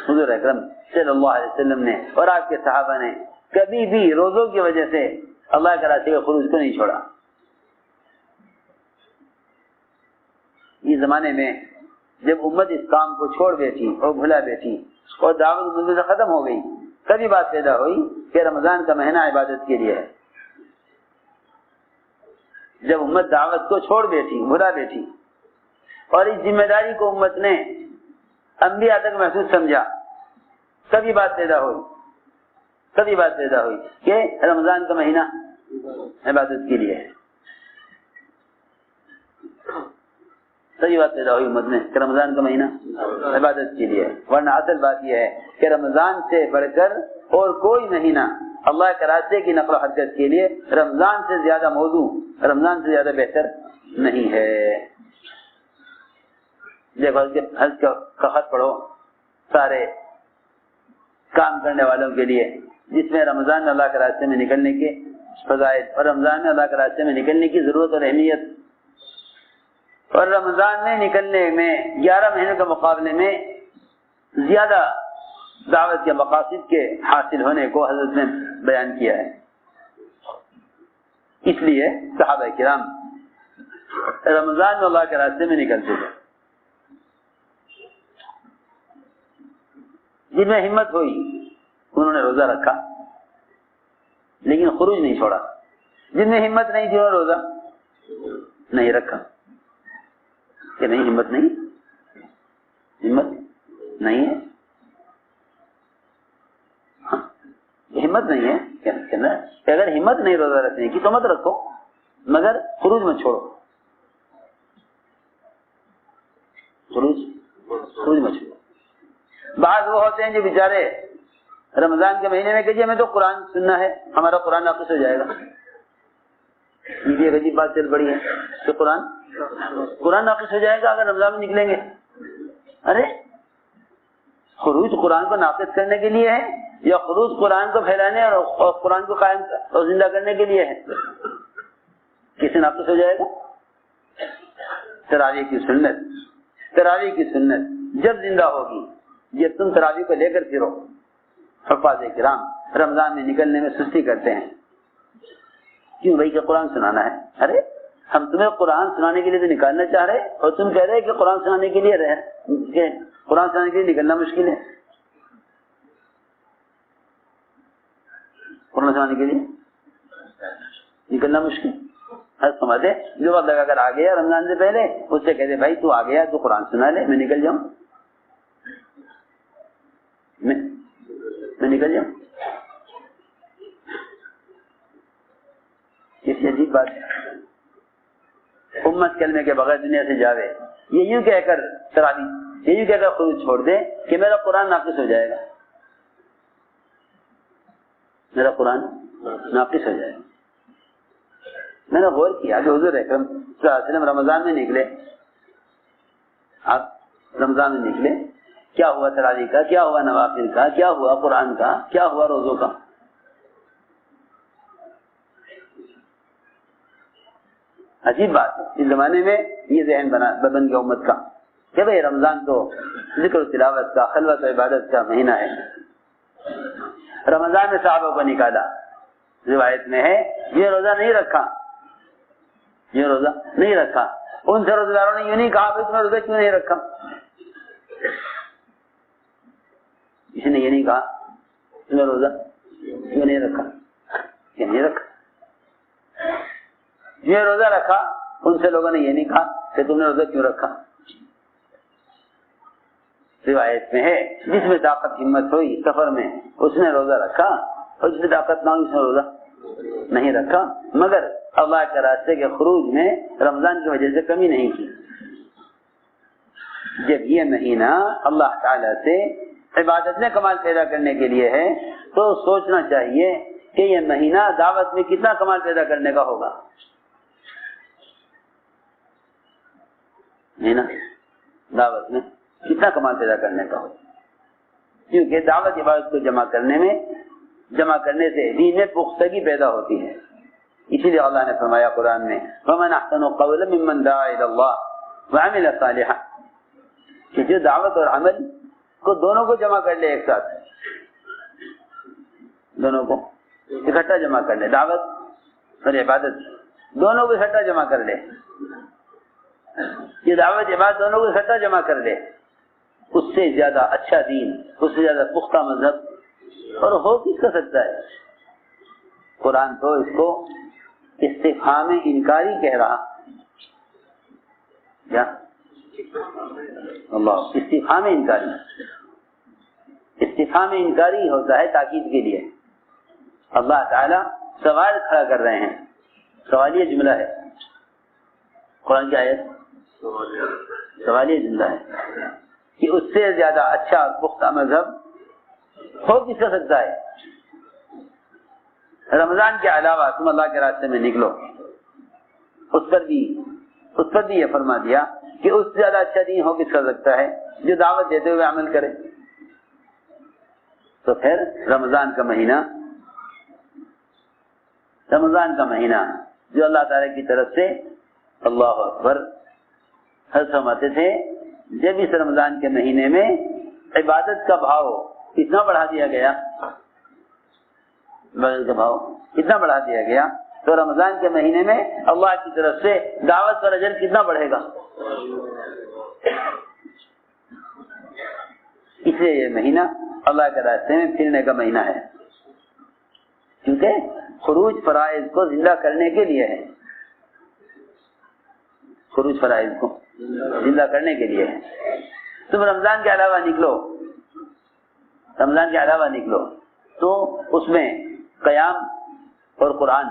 حضور اکرم صلی اللہ علیہ وسلم نے اور آپ کے صحابہ نے کبھی بھی روزوں کی وجہ سے اللہ کے راستے کے خروج کو نہیں چھوڑا. اس زمانے میں جب امت اس کام کو چھوڑ بیٹھی اور بھلا بیٹھی اور دعوت ملک سے ختم ہو گئی, تبھی بات پیدا ہوئی کہ رمضان کا مہینہ عبادت کے لیے ہے. جب امت دعوت کو چھوڑ بیٹھی, بھلا بیٹھی, اور اس ذمہ داری کو امت نے انبیاء تک محسوس سمجھا, تبھی بات پیدا ہوئی کہ رمضان کا مہینہ عبادت کے لیے ہے. صحیح بات پیدا ہوئی امت میں کہ رمضان کا مہینہ عبادت کے لیے ہے. ورنہ اصل بات یہ ہے کہ رمضان سے بڑھ کر اور کوئی مہینہ اللہ کے راستے کی نقل و حرکت کے لیے رمضان سے زیادہ موضوع, رمضان سے زیادہ بہتر نہیں ہے. دیکھو حج کا خط پڑھو سارے کام کرنے والوں کے لیے, جس میں رمضان میں اللہ کے راستے میں نکلنے کے فضائل اور رمضان میں اللہ کے راستے میں نکلنے کی ضرورت اور اہمیت, اور رمضان میں نکلنے میں 11 مہینوں کے مقابلے میں زیادہ دعوت کے مقاصد کے حاصل ہونے کو حضرت نے بیان کیا ہے. اس لیے صحابہ کرام رمضان میں اللہ کے راستے میں نکلتے تھے. جن میں ہمت ہوئی انہوں نے روزہ رکھا لیکن خروج نہیں چھوڑا. جن میں ہمت نہیں تھی انہوں نے روزہ نہیں رکھا. کہ نہیں, ہمت نہیں ہے, ہمت نہیں ہے کہ اگر ہمت نہیں روزہ رکھنے کی تو مت رکھو, مگر خروج مت چھوڑو. خروج مت چھوڑو. بعض وہ ہوتے ہیں جو بیچارے رمضان کے مہینے میں کہ جی ہمیں تو قرآن سننا ہے, ہمارا قرآن ناقص ہو جائے گا. یہ ایک عجیب بات چل پڑی ہے کہ قرآن ناقص ہو جائے گا اگر رمضان میں نکلیں گے. ارے خروج قرآن کو ناقص کرنے کے لیے ہے یا خروج قرآن کو پھیلانے اور قرآن کو قائم اور زندہ کرنے کے لیے ہے؟ کسی ناقص ہو جائے گا؟ تراویح کی سنت جب زندہ ہوگی, جب تم تراویح کو لے کر پھرو. حفاظ کرام رمضان میں نکلنے میں سستی کرتے ہیں, کیوں بھائی کہ قرآن سنانا ہے. ارے ہم تمہیں قرآن سنانے کے لیے تو نکالنا چاہ رہے اور تم کہہ رہے کہ قرآن سنانے کے لیے نکلنا مشکل ہے. قرآن سنانے کے لیے نکلنا مشکل. سمجھے جو وقت لگا کر آ گیا رمضان سے پہلے اس سے کہتے بھائی تو آ گیا تو قرآن سنا لے, میں نکل جاؤں, میں نکل جاؤں. کسی عجیب بات ہے. امت کلمے کے بغیر دنیا سے جاوے, یہ یوں کہہ کر تراویح, یہ یوں کہہ کر خروج چھوڑ دے کہ میرا قرآن ناقص ہو جائے گا, میرا قرآن ناقص ہو جائے گا. میں نے غور کیا کہ حضور اکرم صلی اللہ علیہ وسلم رمضان میں نکلے, آپ رمضان میں نکلے, کیا ہوا تراویح کا, کیا ہوا نوافل کا, کیا ہوا قرآن کا, کیا ہوا روزوں کا؟ عجیب بات ہے اس زمانے میں یہ ذہن بن گیا امت کا کہ بھائی رمضان تو ذکر و تلاوت کا، خلوت و عبادت کا مہینہ ہے. رمضان میں صحابہ کو نکالا، روایت میں ہے یہ روزہ نہیں رکھا، یہ روزہ نہیں رکھا. ان سے روزہ داروں نے یوں نہیں کہا تم نے روزہ کیوں نہیں رکھا، کسی نے یہ نہیں کہا تم نے روزہ کیوں نہیں رکھا، کیا نہیں رکھا. یہ روزہ رکھا، ان سے لوگوں نے یہ نہیں کہا کہ تم نے روزہ کیوں رکھا. روایت میں ہے جس میں طاقت ہمت ہوئی سفر میں اس نے روزہ رکھا، اور جس میں طاقت نہ ہوئی اس نے روزہ نہیں رکھا، مگر اللہ کے راستے کے خروج میں رمضان کی وجہ سے کمی نہیں کی. جب یہ مہینہ اللہ تعالی سے عبادت میں کمال پیدا کرنے کے لیے ہے تو سوچنا چاہیے کہ یہ مہینہ دعوت میں کتنا کمال پیدا کرنے کا ہوگا. مہینہ دعوت میں کتنا کمال پیدا کرنے کا ہوگا، کیونکہ دعوت عبادت کو جمع کرنے سے دین میں پختگی پیدا ہوتی ہے. اسی لیے اللہ نے فرمایا قرآن میں وَمَنْ أَحْسَنُ قَوْلًا مِّمَّنْ دَعَا إِلَى اللَّهِ وَعَمِلَ صَالِحًا، کہ جو دعوت اور عمل کو دونوں کو جمع کر لے ایک ساتھ، دونوں کو اکٹھا جمع کر لے، دعوت اور عبادت دونوں کو اکٹھا جمع کر لے. یہ دعوت عبادت دونوں کو اکٹھا جمع کر لے، اس سے زیادہ اچھا دین، اس سے زیادہ پختہ مذہب اور ہو کس کا سکتا ہے. قرآن تو اس کو استفہام انکاری کہہ رہا، کیا اللہ استفہام انکاری، استفہام انکاری ہوتا ہے تاکید کے لیے. اللہ تعالی سوال کھڑا کر رہے ہیں، سوالیہ جملہ ہے. قرآن کی آیت سوالیہ جملہ ہے کہ اس سے زیادہ اچھا اور پختہ مذہب ہو کس کا سکتا ہے. رمضان کے علاوہ تم اللہ کے راستے میں نکلو، اس پر بھی یہ فرما دیا کہ اس سے زیادہ اچھا دین ہو کس کا سکتا ہے جو دعوت دیتے ہوئے عمل کرے. تو پھر رمضان کا مہینہ جو اللہ تعالی کی طرف سے اللہ اکبر حضرت فرماتے تھے جب اس رمضان کے مہینے میں عبادت کا بھاؤ اتنا بڑھا دیا گیا، عبادت کا بھاؤ اتنا بڑھا دیا گیا تو رمضان کے مہینے میں اللہ کی طرف سے دعوت پر اجر کتنا بڑھے گا. اس لیے یہ مہینہ اللہ کے راستے میں پھرنے کا مہینہ ہے، کیونکہ خروج فرائض کو زندہ کرنے کے لیے ہے. خروج فرائض کو زندہ کرنے کے لیے ہے. تم رمضان کے علاوہ نکلو تو اس میں قیام اور قرآن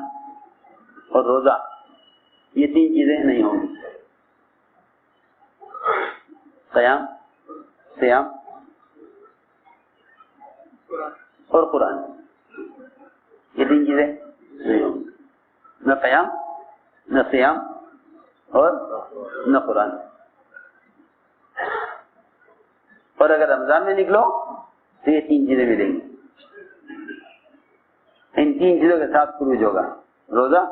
اور روزہ یہ تین چیزیں نہیں ہوں گی. قیام، صیام اور قرآن یہ تین چیزیں نہیں ہوں گی. نہ قیام، نہ صیام اور نہ قرآن. اور اگر رمضان میں نکلو تو یہ تین چیزیں ملیں گی. ان تین چیزوں کے ساتھ خروج ہوگا، روزہ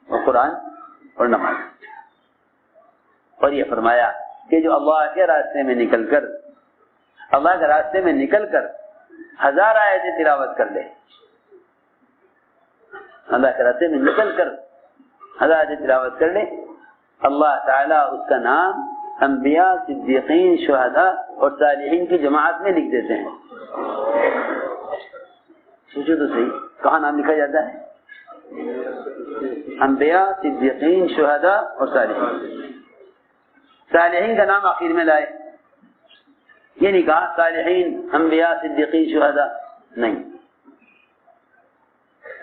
اور قرآن اور نماز. اور یہ فرمایا کہ جو اللہ کے راستے میں نکل کر 1000 آیتیں تلاوت کر لے، اللہ کے راستے میں نکل کر 1000 آیتیں تلاوت کر لے، اللہ تعالیٰ اس کا نام انبیاء، صدیقین، شہداء اور صالحین کی جماعت میں لکھ دیتے ہیں. سوچو تو صحیح، کہاں نام لکھا جاتا ہے؟ انبیاء، صدیقین، شہداء اور صالحین. صالحین کا نام آخر میں لائے، یہ نہیں کہا صالحین، انبیاء، صدیقین، شہداء، نہیں.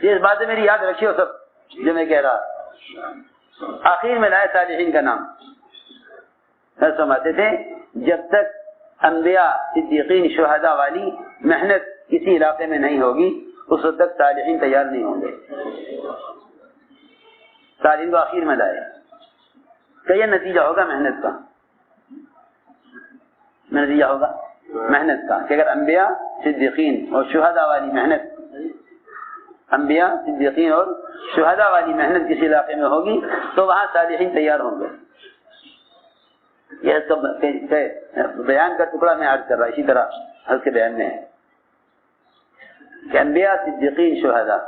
یہ باتیں میری یاد رکھیے سب جو میں کہہ رہا. آخر میں لائے صالحین کا نام. سمجھتے تھے جب تک انبیاء، صدیقین، شہداء والی محنت کسی علاقے میں نہیں ہوگی اس وقت تک صالحین تیار نہیں ہوں گے. صالحین کو آخر میں لائے تو یہ نتیجہ ہوگا محنت کا، نتیجہ ہوگا محنت کا کہ اگر انبیاء، صدیقین اور شہداء والی محنت انبیاء صدیقین اور شہداء والی محنت کسی علاقے میں ہوگی تو وہاں صالحین تیار ہوں گے. یہ سب بیان کا ٹکڑا میں عرض کر رہا. اسی طرح حضرت کے بیان میں ہے کہ انبیاء صدیقین شہداء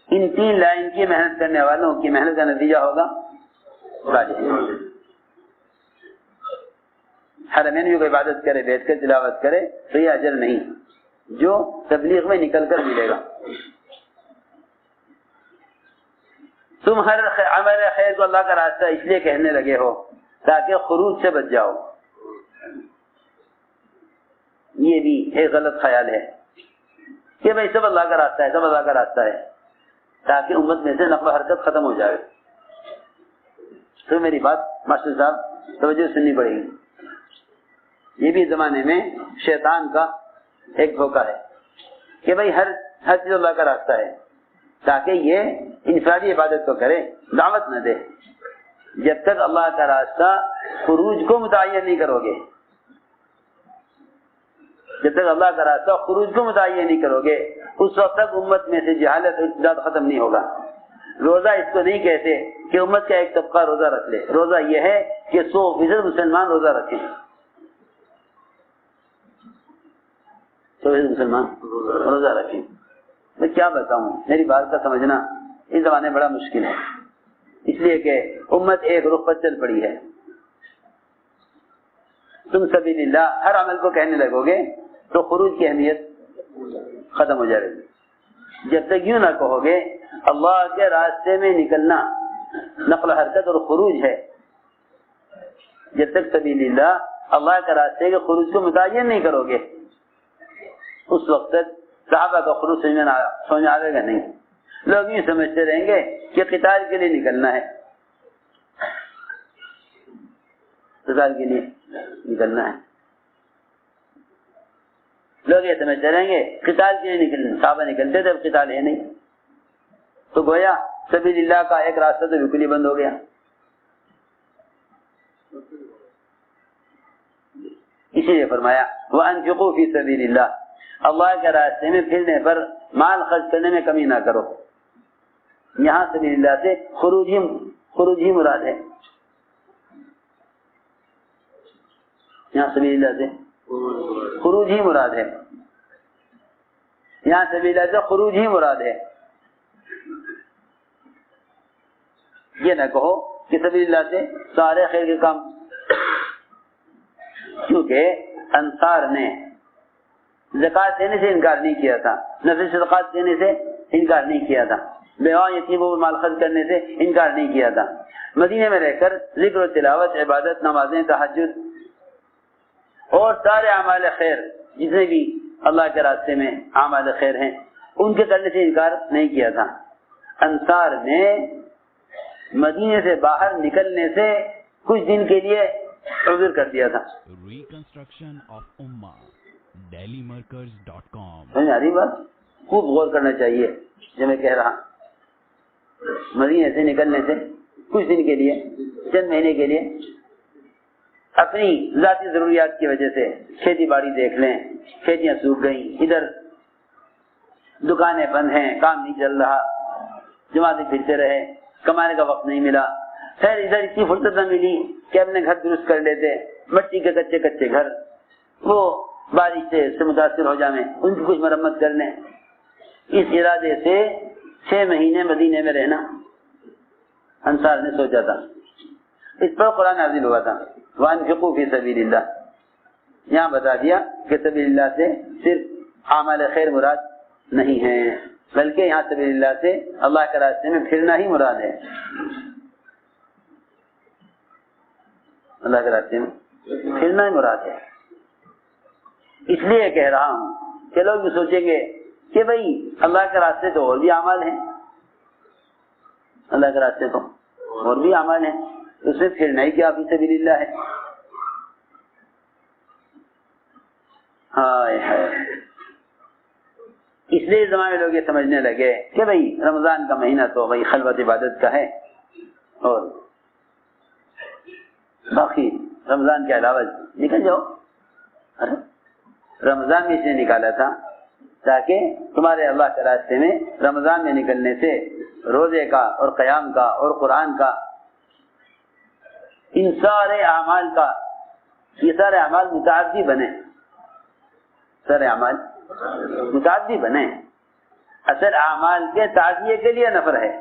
ان 3 لائن کی محنت کرنے والوں کی محنت کا نتیجہ ہوگا صالحین. حرمین میں کوئی عبادت کرے بیٹھ کر تلاوت کرے تو یہ اجر نہیں جو تبلیغ میں نکل کر ملے گا. تم ہر عمل خیر کو اللہ کا راستہ اس لیے کہنے لگے ہو تاکہ خروج سے بچ جاؤ. یہ بھی ایک غلط خیال ہے کہ بھائی سب اللہ کا راستہ ہے، سب اللہ کا راستہ ہے، تاکہ امت میں سے نقل و حرکت ختم ہو جائے. تو میری بات ماسٹر صاحب توجہ سننی پڑے گی. یہ بھی زمانے میں شیطان کا ایک دھوکہ ہے کہ بھائی ہر چیز اللہ کا راستہ ہے، تاکہ یہ انفرادی عبادت کو کرے، دعوت نہ دے. جب تک اللہ کا راستہ خروج کو متعین نہیں کرو گے، جب تک اللہ کا راستہ خروج کو متعین نہیں کرو گے اس وقت تک امت میں سے جہالت اور ارتداد ختم نہیں ہوگا. روزہ اس کو نہیں کہتے کہ امت کا ایک طبقہ روزہ رکھ لے. روزہ یہ ہے کہ 100% مسلمان روزہ رکھیں. 100% مسلمان روزہ رکھیں. میں کیا بتاؤں، میری بات کا سمجھنا اس زمانے میں بڑا مشکل ہے، اس لیے کہ امت ایک رخ پر چل پڑی ہے. تم سبیل اللہ ہر عمل کو کہنے لگو گے تو خروج کی اہمیت ختم ہو جائے گی. جب تک یوں نہ کہو گے اللہ کے راستے میں نکلنا نقل و حرکت اور خروج ہے، جب تک سبیل اللہ اللہ کے راستے کے خروج کو متعین نہیں کرو گے اس وقت تک صحابہ کا خروج سمجھ آئے گا نہیں. لوگ یوں سمجھتے رہیں گے کہ قتال کے لیے نکلنا ہے، قتال کے لیے نکلنا ہے. لوگ یہ سمجھتے رہیں گے قتال کے لیے نکلنا، صحابہ نکلتے تھے، اب قتال ہے نہیں. تو گویا سبیل اللہ کا ایک راستہ تو بالکل ہی بند ہو گیا. اسی لیے فرمایا وَأَنفِقُوا فِي سَبِيلِ اللَّهِ، اللہ کے راستے میں پھرنے پر مال خرچ کرنے میں کمی نہ کرو. یہاں سبیل اللہ سے خروج ہی مراد ہے. یہاں سبیل اللہ سے خروج ہی مراد ہے. یہاں سبیل اللہ سے خروج ہی مراد ہے. یہ نہ کہو کہ سبیل اللہ سے سارے خیر کے کام، کیونکہ انصار نے زکات دینے سے انکار نہیں کیا تھا، نفل صدقات دینے سے انکار نہیں کیا تھا، بیوہ یتیموں پر مال خرچ کرنے سے انکار نہیں کیا تھا. مدینے میں رہ کر ذکر و تلاوت، عبادت، نمازیں، تہجد اور سارے اعمال خیر جتنے بھی اللہ کے راستے میں اعمال خیر ہیں ان کے کرنے سے انکار نہیں کیا تھا. انصار نے مدینے سے باہر نکلنے سے کچھ دن کے لیے عذر کر دیا تھا. ریکنسٹرکشن آف امہ dailymarkers.com. سمجھ آ رہی بات؟ خوب غور کرنا چاہیے جو میں کہہ رہا. مدینے سے نکلنے سے کچھ دن کے لیے، چند مہینے کے لیے اپنی ذاتی ضروریات کی وجہ سے کھیتی باڑی دیکھ لیں، کھیتیاں سوکھ گئیں، ادھر دکانیں بند ہیں، کام نہیں چل رہا، جماعتیں پھرتے رہے، کمانے کا وقت نہیں ملا. خیر ادھر اتنی فرصت نہ ملی کہ اپنے گھر درست کر لیتے، مٹی کے کچے کچے گھر وہ بارش سے متاثر ہو جائیں، ان کی کچھ مرمت کر لیں. اس ارادے سے 6 مہینے مدینے میں رہنا انصار نے سوچا تھا. اس پر قرآن نازل ہوا تھا وَأَنفِقُوا فِي سَبِيلِ اللَّهِ. یہاں بتا دیا کہ سبیل اللہ سے صرف اعمال خیر مراد نہیں ہے، بلکہ یہاں سبیل اللہ سے اللہ کے راستے میں پھرنا ہی مراد ہے. اللہ کے راستے میں پھرنا ہی مراد ہے. اس لیے کہہ رہا ہوں کہ لوگ بھی سوچیں گے کہ بھئی اللہ کے راستے تو اور بھی اعمال ہیں، اللہ کے راستے تو اور بھی اعمال ہیں، اس میں پھرنا ہی کیا فی سبیل اللہ ہے. ہائے ہائے. اس لیے زمانے لوگ یہ سمجھنے لگے کہ بھئی رمضان کا مہینہ تو بھئی خلوت عبادت کا ہے اور باقی رمضان کے علاوہ نکل جاؤ. ارے رمضان میں اس نے نکالا تھا تاکہ تمہارے اللہ کے راستے میں رمضان میں نکلنے سے روزے کا اور قیام کا اور قرآن کا، ان سارے اعمال کا، یہ سارے اعمال متعدی بنے، سارے اعمال متعدی بنے۔ اصل اعمال کے تعدیے کے لیے نفر ہے،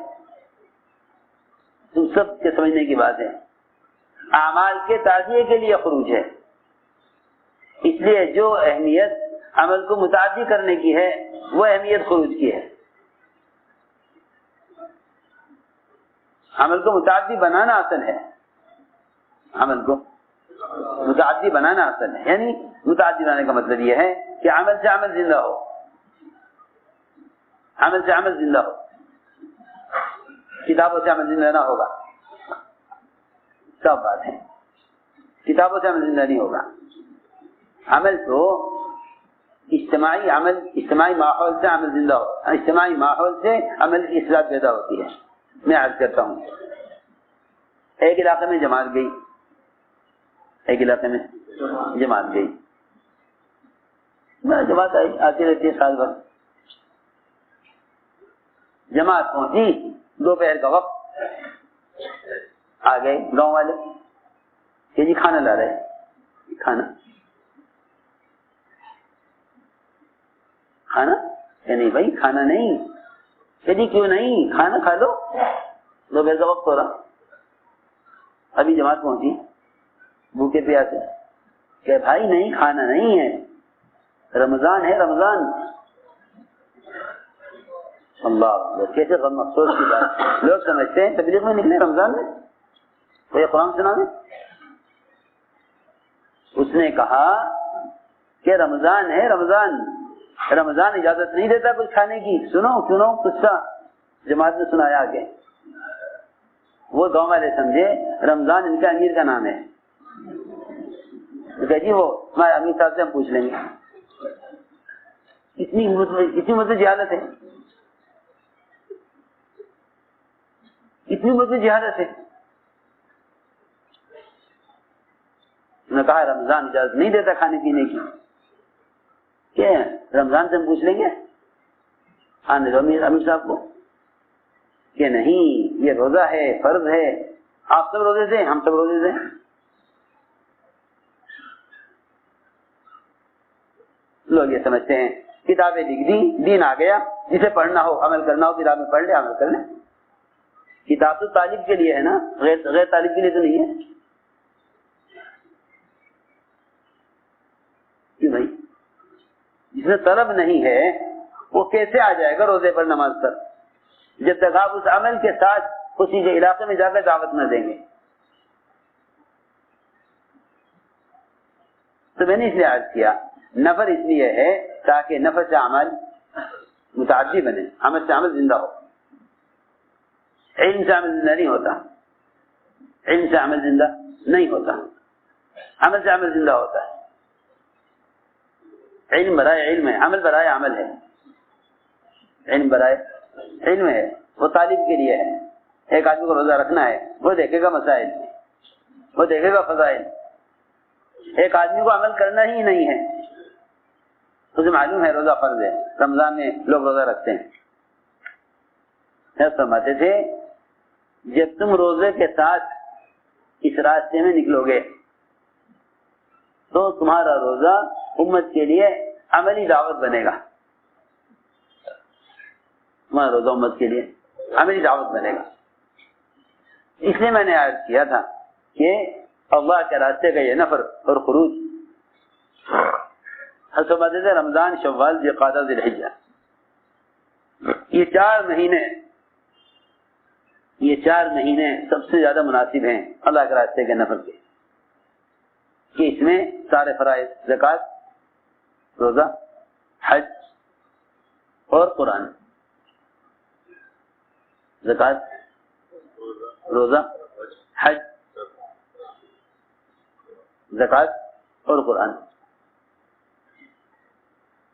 تم سب کے سمجھنے کی بات ہے، اعمال کے تعدیے کے لیے خروج ہے۔ اس لیے جو اہمیت عمل کو متعدی کرنے کی ہے وہ اہمیت خروج کی ہے۔ عمل کو متعدی بنانا اصل ہے، عمل کو متعدی بنانا اصل ہے، یعنی متعدی بنانے کا مطلب یہ ہے کہ عمل سے عمل زندہ ہو، عمل سے عمل زندہ ہو، کتابوں سے عمل زندہ نہ ہوگا، سب بات ہے، کتابوں سے عمل زندہ نہیں ہوگا۔ عمل تو اجتماعی عمل، اجتماعی ماحول سے عمل زندہ ہو، اجتماعی ماحول سے عمل کی اصلاح پیدا ہوتی ہے۔ میں عرض کرتا ہوں، ایک علاقے میں جماعت گئی، ایک علاقے میں جماعت گئی، جماعت آتی رہتی ہے سال بھر، جماعت پہنچی دوپہر کا وقت، آ گئے گاؤں والے کہ جی کھانا لا رہے، کھانا کھانا کہ نہیں بھائی کھانا نہیں، کہ جی کیوں نہیں، کھانا کھا لو، دوپہر کا وقت ہو رہا، ابھی جماعت پہنچی بھوکے پیاسے، کہ بھائی نہیں کھانا نہیں ہے، رمضان ہے رمضان۔ اللہ کیسے غم افسوس کی بات، لوگ سمجھتے ہیں تبلیغ میں نکلے رمضان میں، کوئی قرآن سنا دے۔ اس نے کہا کہ رمضان ہے رمضان، رمضان اجازت نہیں دیتا کچھ کھانے کی، سنو قصہ جماعت نے سنایا آگے۔ وہ گاؤں والے سمجھے رمضان ان کا امیر کا نام ہے، کہ جی وہ ہمارے امیر صاحب سے ہم پوچھ لیں گے، اتنی مطلب جہالت ہے، اتنی مطلب جہالت ہے۔ انہوں نے کہا رمضان اجازت نہیں دیتا کھانے پینے کی، کہ رمضان سے ہم پوچھ لیں گے امیر صاحب کو کہ نہیں یہ روزہ ہے، فرض ہے، آپ سب روزے سے ہم سب روزے سے۔ لوگ یہ سمجھتے ہیں کتابیں لکھ دی، دین آ گیا، جسے پڑھنا ہو عمل کرنا ہو کتاب میں پڑھ لے، عمل کر لیں۔ کتاب تو طالب کے لیے ہے نا، غیر طالب کے لیے تو نہیں ہے کہ بھائی جس میں طلب نہیں ہے وہ کیسے آ جائے گا روزے پر نماز پر، جب تک آپ اس عمل کے ساتھ اسی کے علاقے میں جا کر دعوت نہ دیں گے۔ تو میں نے اس لیے عرض کیا نفر اس لیے ہے تاکہ نفر سے عمل متعدی بنے، عمل سے عمل زندہ ہو۔ علم سے عمل زندہ نہیں ہوتا، علم سے عمل زندہ نہیں ہوتا، عمل سے عمل زندہ ہوتا ہے۔ علم برائے علم ہے، عمل برائے عمل ہے، علم برائے علم ہے، وہ طالب کے لیے ہے۔ ایک آدمی کو روزہ رکھنا ہے، وہ دیکھے گا مسائل، وہ دیکھے گا فضائل۔ ایک آدمی کو عمل کرنا ہی نہیں ہے، تجھے معلوم ہے روزہ فرض ہے، رمضان میں لوگ روزہ رکھتے ہیں۔ فرماتے تھے جب تم روزے کے ساتھ اس راستے میں نکلو گے تو تمہارا روزہ امت کے لیے عملی دعوت بنے گا، تمہارا روزہ امت کے لیے عملی دعوت بنے گا۔ اس لیے میں نے عرض کیا تھا کہ اللہ کے راستے کا یہ نفر اور خروج حسبت رمضان، شوال، ذوالقعدہ، ذی الحجہ، یہ چار مہینے سب سے زیادہ مناسب ہیں اللہ کے راستے کے نفر کے، کہ اس میں سارے فرائض، زکوٰۃ، روزہ، حج اور قرآن، زکوٰۃ، روزہ، حج، زکوٰۃ اور قرآن،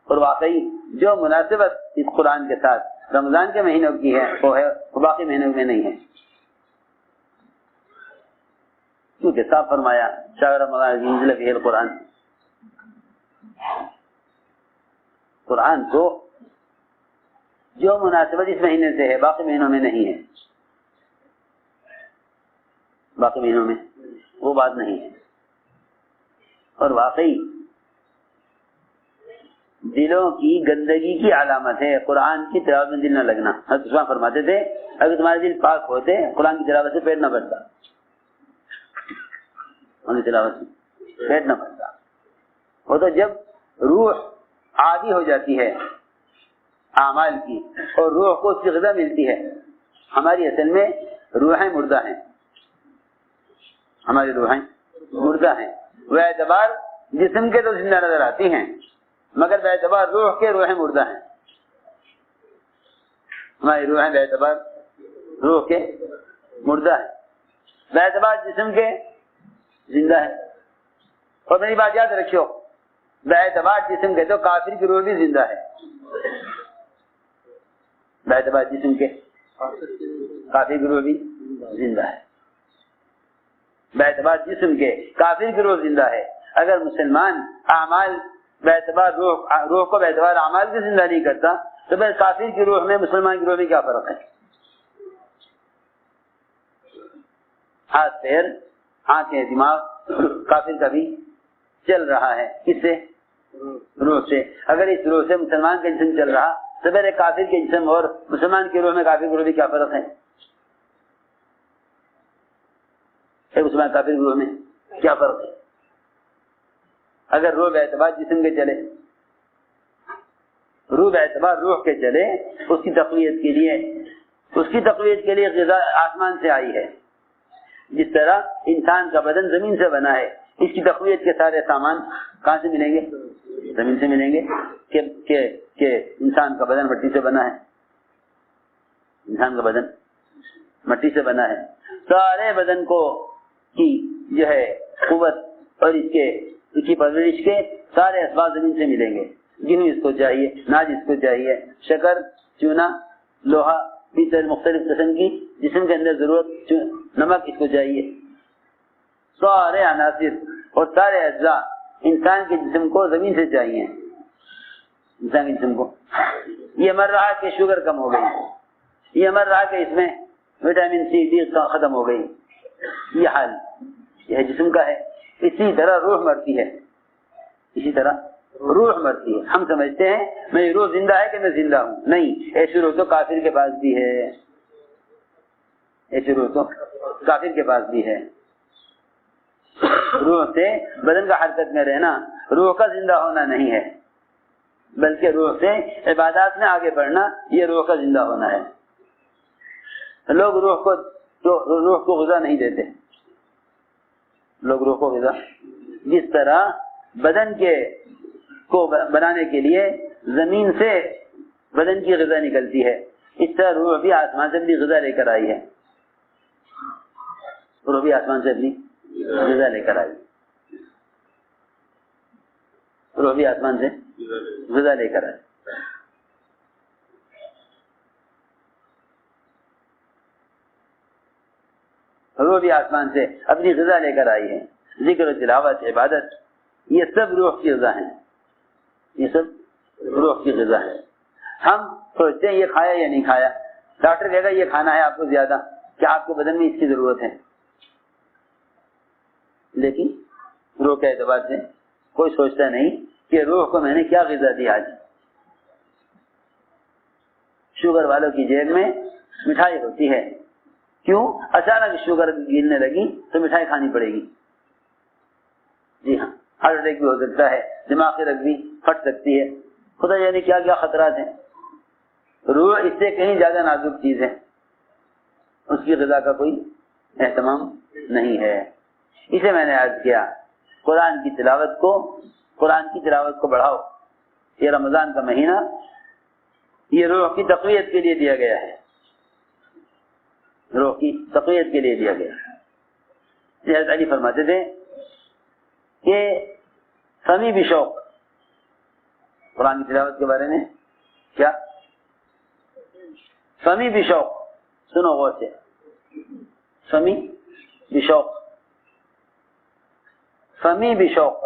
اور واقعی جو مناسبت اس قرآن کے ساتھ رمضان کے مہینوں کی ہے وہ ہے، وہ باقی مہینوں میں نہیں ہے، کیونکہ صاف فرمایا شہر رمضان انزل فیہ القرآن، قرآن کو جو مناسبت اس مہینے سے ہے باقی مہینوں میں نہیں ہے، باقی مہینوں میں وہ بات نہیں ہے۔ اور واقعی دلوں کی گندگی کی علامت ہے قرآن کی تلاوت میں دل نہ لگنا۔ حضرت عثمان فرماتے تھے اگر تمہارے دل پاک ہوتے قرآن کی تلاوت سے پیٹ نہ بھرتا، تلاوت سے پیٹ نہ بھرتا۔ وہ تو جب روح عادی ہو جاتی ہے اعمال کی اور روح کو اس کی غذا ملتی ہے، ہماری اصل میں روحیں مردہ ہیں، ہماری روحیں مردہ ہیں، وہ اعتبار جسم کے تو زندہ نظر آتی ہیں مگر بے اعتبار روح کے روحیں مردہ ہیں۔ ہماری روحیں بے اعتبار روح کے مردہ ہیں، بے اعتبار جسم کے زندہ ہے۔ اور میری بات یاد رکھیو، بے اعتبار جسم کے تو کافر کی روح بھی زندہ ہے، بے اعتبار جسم کے کافر کی روح بھی زندہ ہے، بے اعتبار جسم کے کافر کی روح زندہ ہے۔ اگر مسلمان اعمال بے اعتبار روح کو بے اعتبار اعمال کی زندہ نہیں کرتا تو پھر کافر کی روح میں مسلمان کی روح میں کیا فرق ہے؟ ہاتھ پیر آنکھیں دماغ کافر کا بھی چل رہا ہے، کس سے؟ روح سے۔ اگر اس روح سے مسلمان کا جسم چل رہا تو پھر کافر کے جسم اور مسلمان کی روح میں کافر کی روح میں کیا فرق ہے؟ مسلمان کافر کی روح میں کیا فرق ہے؟ اگر روح بے اعتبار جسم کے چلے، روح بے اعتبار روح کے چلے، اس کی تقویت کے لیے غذا آسمان سے آئی ہے۔ جس طرح انسان کا بدن زمین سے بنا ہے، اس کی تقویت کے سارے سامان کہاں سے ملیں گے؟ زمین سے ملیں گے۔ کہ انسان کا بدن مٹی سے بنا ہے، انسان کا بدن مٹی سے بنا ہے، سارے بدن کو کی جو ہے قوت اور اس کی پرورش کے سارے اسباب زمین سے ملیں گے۔ گیہوں اس کو چاہیے، ناج اس کو چاہیے، شکر، چونا، لوہا، مختلف قسم کی جسم کے اندر ضرورت، نمک اس کو چاہیے۔ سارے عناصر اور سارے اجزاء انسان کے جسم کو زمین سے چاہیے، انسان کے جسم کو۔ یہ مر رہا کہ شوگر کم ہو گئی، یہ مر رہا کہ اس میں وٹامن سی ڈی ختم ہو گئی، یہ حال یہ جسم کا ہے۔ اسی طرح روح مرتی ہے، اسی طرح روح مرتی ہے۔ ہم سمجھتے ہیں میری روح زندہ ہے کہ میں زندہ ہوں، نہیں، ایسی روح تو کافر کے پاس بھی ہے، ایسی روح تو کافر کے پاس بھی ہے۔ روح سے بدن کا حرکت میں رہنا روح کا زندہ ہونا نہیں ہے، بلکہ روح سے عبادات میں آگے بڑھنا یہ روح کا زندہ ہونا ہے۔ لوگ روح کو غذا نہیں دیتے، لوگ روح کو غذا، جس طرح بدن کو بنانے کے لیے زمین سے بدن کی غذا نکلتی ہے، اس طرح روح بھی آسمان سے اپنی غذا لے کر آئی ہے، روح بھی آسمان سے اپنی غذا لے کر آئی، روح بھی آسمان سے غذا لے کر آئی۔ روح بھی آسمان سے اپنی غذا لے کر آئی ہے۔ ذکر و تلاوت، عبادت، یہ سب روح کی غذا ہیں، یہ سب روح کی غذا ہے۔ ہم سوچتے ہیں یہ کھایا یا نہیں کھایا، ڈاکٹر کہے گا یہ کھانا ہے آپ کو زیادہ، کیا آپ کے بدن میں اس کی ضرورت ہے؟ لیکن روح کے اعتبار سے کوئی سوچتا نہیں کہ روح کو میں نے کیا غذا دی آج۔ شوگر والوں کی جیب میں مٹھائی ہوتی ہے، کیوں؟ اچانک شوگر گرنے لگی تو مٹھائی کھانی پڑے گی۔ جی ہاں، ہارٹ اٹیک بھی ہو سکتا ہے، دماغی رگ بھی پھٹ سکتی ہے، خدا جانے کیا کیا خطرات ہیں۔ روح اس سے کہیں زیادہ نازک چیز ہے، اس کی غذا کا کوئی اہتمام نہیں ہے۔ اسے میں نے عرض کیا قرآن کی تلاوت کو بڑھاؤ۔ یہ رمضان کا مہینہ یہ روح کی تقویت کے لیے دیا گیا ہے، روح کی تقویت کے لیے دیا گیا ہے۔ حضرت علی فرماتے تھے کہ سمی بشوق، قرآن کی تلاوت کے بارے میں کیا؟ سمی بشوق، سنو غور سے، سمی بشوق، سمی بشوق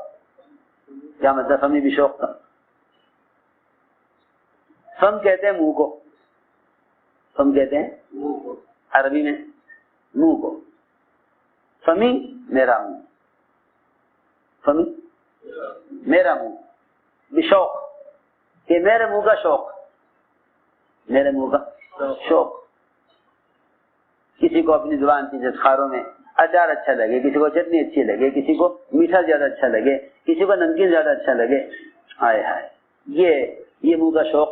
کیا مطلب؟ سمی بشوق کا سم کہتے ہیں منہ کو، ہم کہتے ہیں عربی میں منہ کو. فمی میرا منہ, فمی میرا منہ, بشوق کہ میرے منہ کا شوق, میرے منہ کا شوق. کسی کو اپنی زبان کی جذخاروں میں اچار اچھا لگے, کسی کو چٹنی اچھی لگے, کسی کو میٹھا زیادہ اچھا لگے, کسی کو نمکین زیادہ اچھا لگے. ہائے ہائے, یہ منہ کا شوق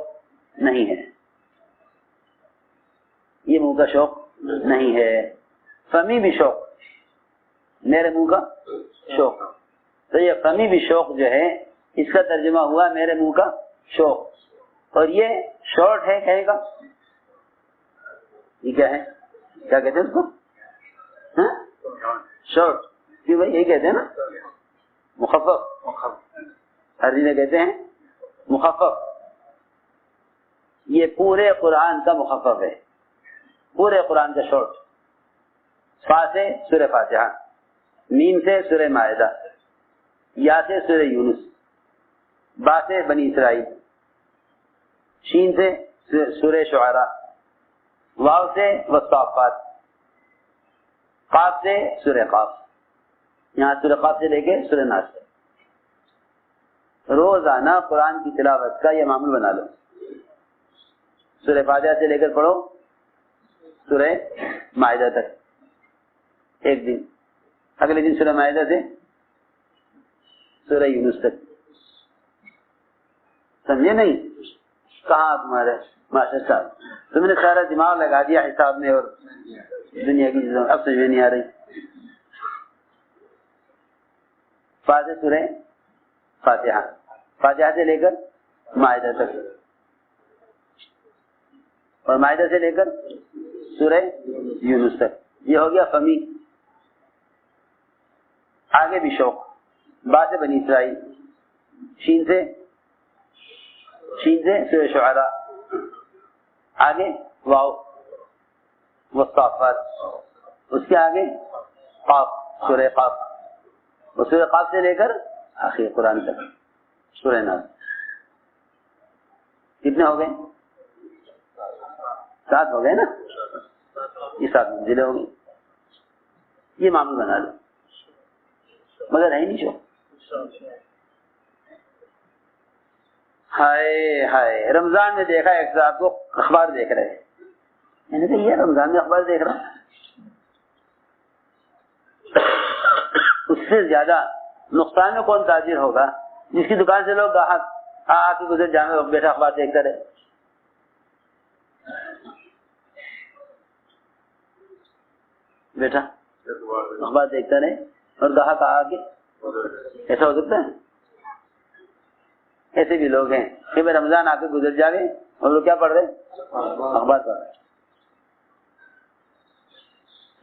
نہیں ہے, یہ منہ کا شوق نہیں ہے. فمی بھی شوق, میرے منہ کا شوق. تو یہ فمی بھی شوق جو ہے اس کا ترجمہ ہوا میرے منہ کا شوق. اور یہ شارٹ ہے کہے گا, یہ کیا ہے, کیا کہتے ہیں اس کو, شارٹ. کیوں بھائی یہی کہتے ہیں نا, مخفف, عربی میں کہتے ہیں مخفف. یہ پورے قرآن کا مخفف ہے, پورے قرآن کا شارٹ. فا سے سورہ فاتحہ, میم سے سورہ مائدہ, یا سے سورہ یونس, با سے بنی اسرائیل, شین سے سورہ شعراء, واو سے والصافات, قاف سے سورہ قاف. یہاں سورہ قاف سے لے کے سورہ ناس سے. روزانہ قرآن کی تلاوت کا یہ معمول بنا لو. سورہ فاتحہ سے لے کر پڑھو سورہ مائدہ تک ایک دن, اگلے دن سورہ مائدہ سے سورہ یونس تک. سمجھے نہیں, کہاں تمہارے ماسٹر صاحب, تم نے سارا دماغ لگا دیا حساب میں اور دنیا کی چیزوں, اب سمجھ میں نہیں آ رہی. فاتحہ سورہ فاتحہ, فاتحہ سے لے کر مائدہ تک, اور مائدہ سے لے کر سورہ یونس تک. یہ ہو گیا فمی. آگے بھی شوق, با سے بنی اسرائیل, شین سے سورہ شعراء, آگے واو والصافات, اس کے آگے قاف, سورہ قاف, اور سورہ قاف سے لے کر آخر قرآن تک سورہ ناس. کتنے ہو گئے, 7 ہو گئے نا, یہ 7 منزلیں ہو گئی. یہ معمول بنا لو, مگر ہے نہیں شو. ہائے ہائے, رمضان میں دیکھا ایک صاحب کو اخبار دیکھ رہے, میں نے کہا یہ رمضان میں اخبار دیکھ رہا, اس سے زیادہ نقصان میں کون تاجر ہوگا جس کی دکان سے لوگ گاہک آ کے گزر جانے بیٹھا اخبار دیکھتا رہے. بیٹھا اخبار دیکھتا رہے اور گاہک آ کے, ایسا ہو سکتا ہے؟ ایسے بھی لوگ ہیں کہ میں رمضان آ کے گزر جاوے اور وہ کیا پڑھ رہے, اخبار پڑھ رہے.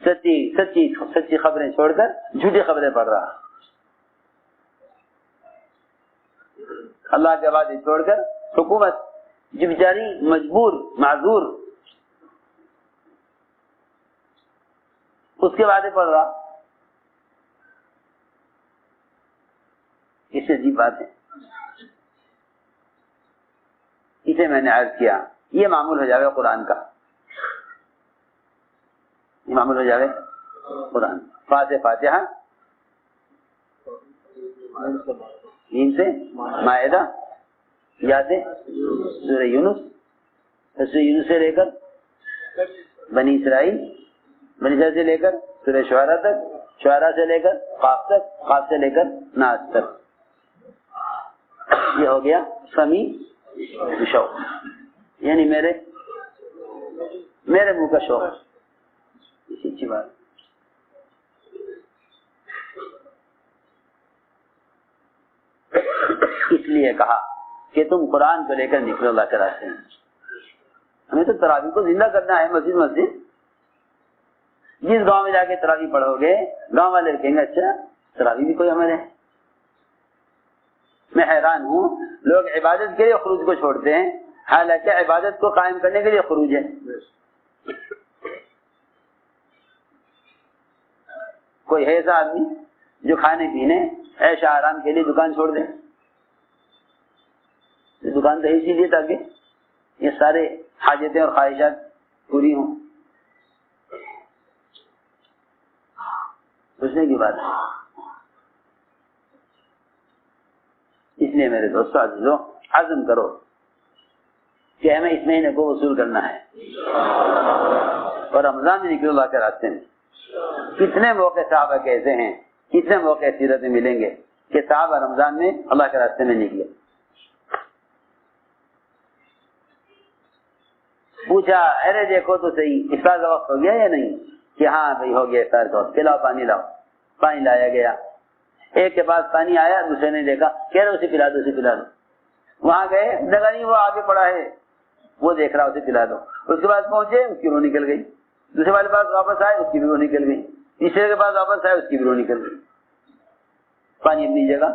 سچی خبریں چھوڑ کر جھوٹی خبریں پڑھ رہا, اللہ کے وعدے چھوڑ کر حکومت جو بیچاری مجبور معذور اس کے وعدے پڑھ رہا. اس سے عجیب بات ہے. اسے میں نے عرض کیا یہ معمول ہو جائے قرآن کا, یہ معمول ہو جائے قرآن. فاتحہ, میم سے مائدہ, یا سے سورہ یونس, سورہ یونس سے لے کر بنی اسرائیل, بنی اسرائیل سے لے کر سورہ شعراء تک, شعراء سے لے کر قاف تک, قاف سے لے کر ناس تک. یہ ہو گیا فمی شوق, یعنی میرے منہ کا شوق. اچھی بات. اس لیے کہا کہ تم قرآن کو لے کر نکلو اللہ کے راستے میں. ہمیں تو تراویح کو زندہ کرنا ہے, مسجد. جس گاؤں میں جا کے تراویح پڑھو گے گاؤں والے کہیں گے اچھا تراویح بھی کوئی عمل ہے. میں حیران ہوں, لوگ عبادت کے لیے خروج کو چھوڑتے ہیں, حالانکہ عبادت کو قائم کرنے کے لیے خروج ہے. کوئی ہے ایسا آدمی جو کھانے پینے عیش آرام کے لیے دکان چھوڑ دے؟ دکان تو اسی لیے تاکہ یہ سارے حاجتیں اور خواہشات پوری ہوں. سوچنے کی بات ہے. اس لیے میرے دوستوں عزیزوں عزم کرو کہ ہمیں اس مہینے کو وصول کرنا ہے اور رمضان میں نکلو اللہ کے راستے میں. کتنے موقع صحابہ کے ایسے ہیں, کتنے موقع سیرت میں ملیں گے کہ صحابہ رمضان میں اللہ کے راستے میں نکلے. پوچھا ارے دیکھو تو صحیح افطار کا وقت ہو گیا یا نہیں, کہ ہاں بھائی ہو گیا افطار کا وقت, پلاؤ پانی لاؤ. پانی لایا گیا, ایک کے پاس پانی آیا, دوسرے نے دیکھا, کہہ رہے اسے پلا دو اسے پلا دو. وہاں گئے, جگہ نہیں, وہ آگے پڑا ہے, وہ دیکھ رہا اسے پلا دو. اس کے بعد پہنچے, اس کی روح نکل گئی. دوسرے والے پاس واپس آئے, اس کی بھی روح نکل گئی. تیسرے کے پاس واپس آئے, اس کی بھی روح نکل گئی. پانی اپنی جگہ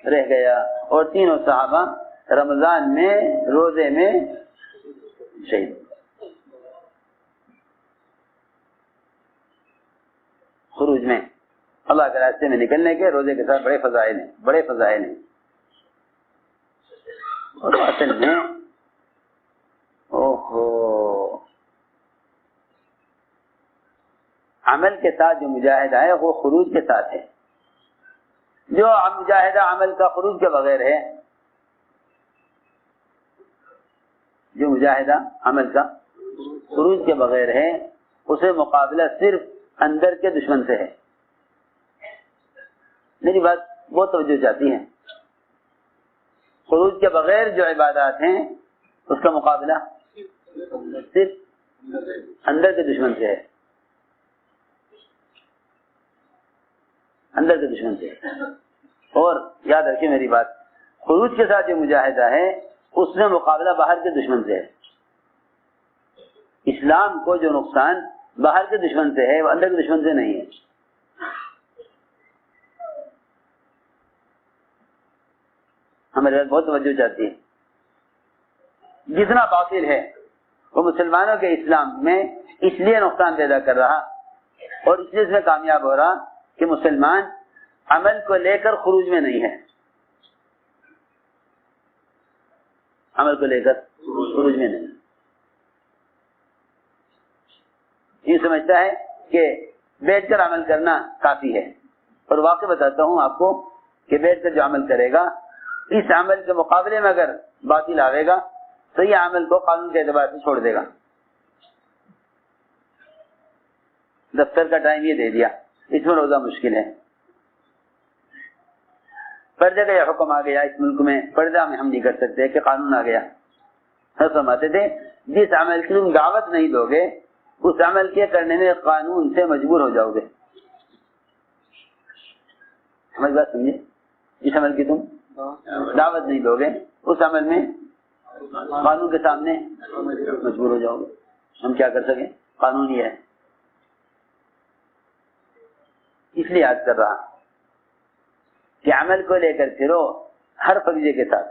رہ گیا. اور تینوں صحابہ رمضان میں روزے میں شہید. خروج میں اللہ کے راستے میں نکلنے کے روزے کے ساتھ بڑے فضائل ہیں, بڑے فضائل ہیں. اور اصل میں عمل کے ساتھ جو مجاہدہ ہے وہ خروج کے ساتھ ہے. جو مجاہدہ عمل کا خروج کے بغیر ہے, جو مجاہدہ عمل کا خروج کے بغیر ہے, اسے مقابلہ صرف اندر کے دشمن سے ہے. میری بات بہت توجہ چاہتی ہے. خروج کے بغیر جو عبادات ہیں اس کا مقابلہ صرف اندر کے دشمن سے ہے, اندر کے دشمن سے. اور یاد رکھیں میری بات, خروج کے ساتھ جو مجاہدہ ہے اس میں مقابلہ باہر کے دشمن سے ہے. اسلام کو جو نقصان باہر کے دشمن سے ہے وہ اندر کے دشمن سے نہیں ہے. ہمارے بہت توجہ چاہتی ہے. جتنا باطل ہے وہ مسلمانوں کے اسلام میں اس لیے نقصان پیدا کر رہا اور اس لیے اس میں کامیاب ہو رہا کہ مسلمان عمل کو لے کر خروج میں نہیں ہے, عمل کو لے کر خروج میں نہیں. یہ سمجھتا ہے کہ بیٹھ کر عمل کرنا کافی ہے. اور واقع بتاتا ہوں آپ کو کہ بیٹھ کر جو عمل کرے گا اس عمل کے مقابلے میں اگر باطل آئے گا تو یہ عمل کو قانون کے اعتبار سے چھوڑ دے گا. دفتر کا ٹائم یہ دے دیا, اس میں روزہ مشکل ہے. پردے کا یہ حکم آ گیا اس ملک میں, پردہ میں ہم نہیں کر سکتے کہ قانون آ گیا. فرماتے تھے جس عمل کی تم دعوت نہیں دو گے اس عمل کے کرنے میں قانون سے مجبور ہو جاؤ گے. ہماری بات سمجھے, جس عمل کی تم دعوت نہیں دو گے اس عمل میں قانون کے سامنے مجبور ہو جاؤ گے. ہم کیا کر سکیں, قانون ہی ہے. اس لیے یاد کر رہا کہ عمل کو لے کر پھرو ہر فریضے کے ساتھ,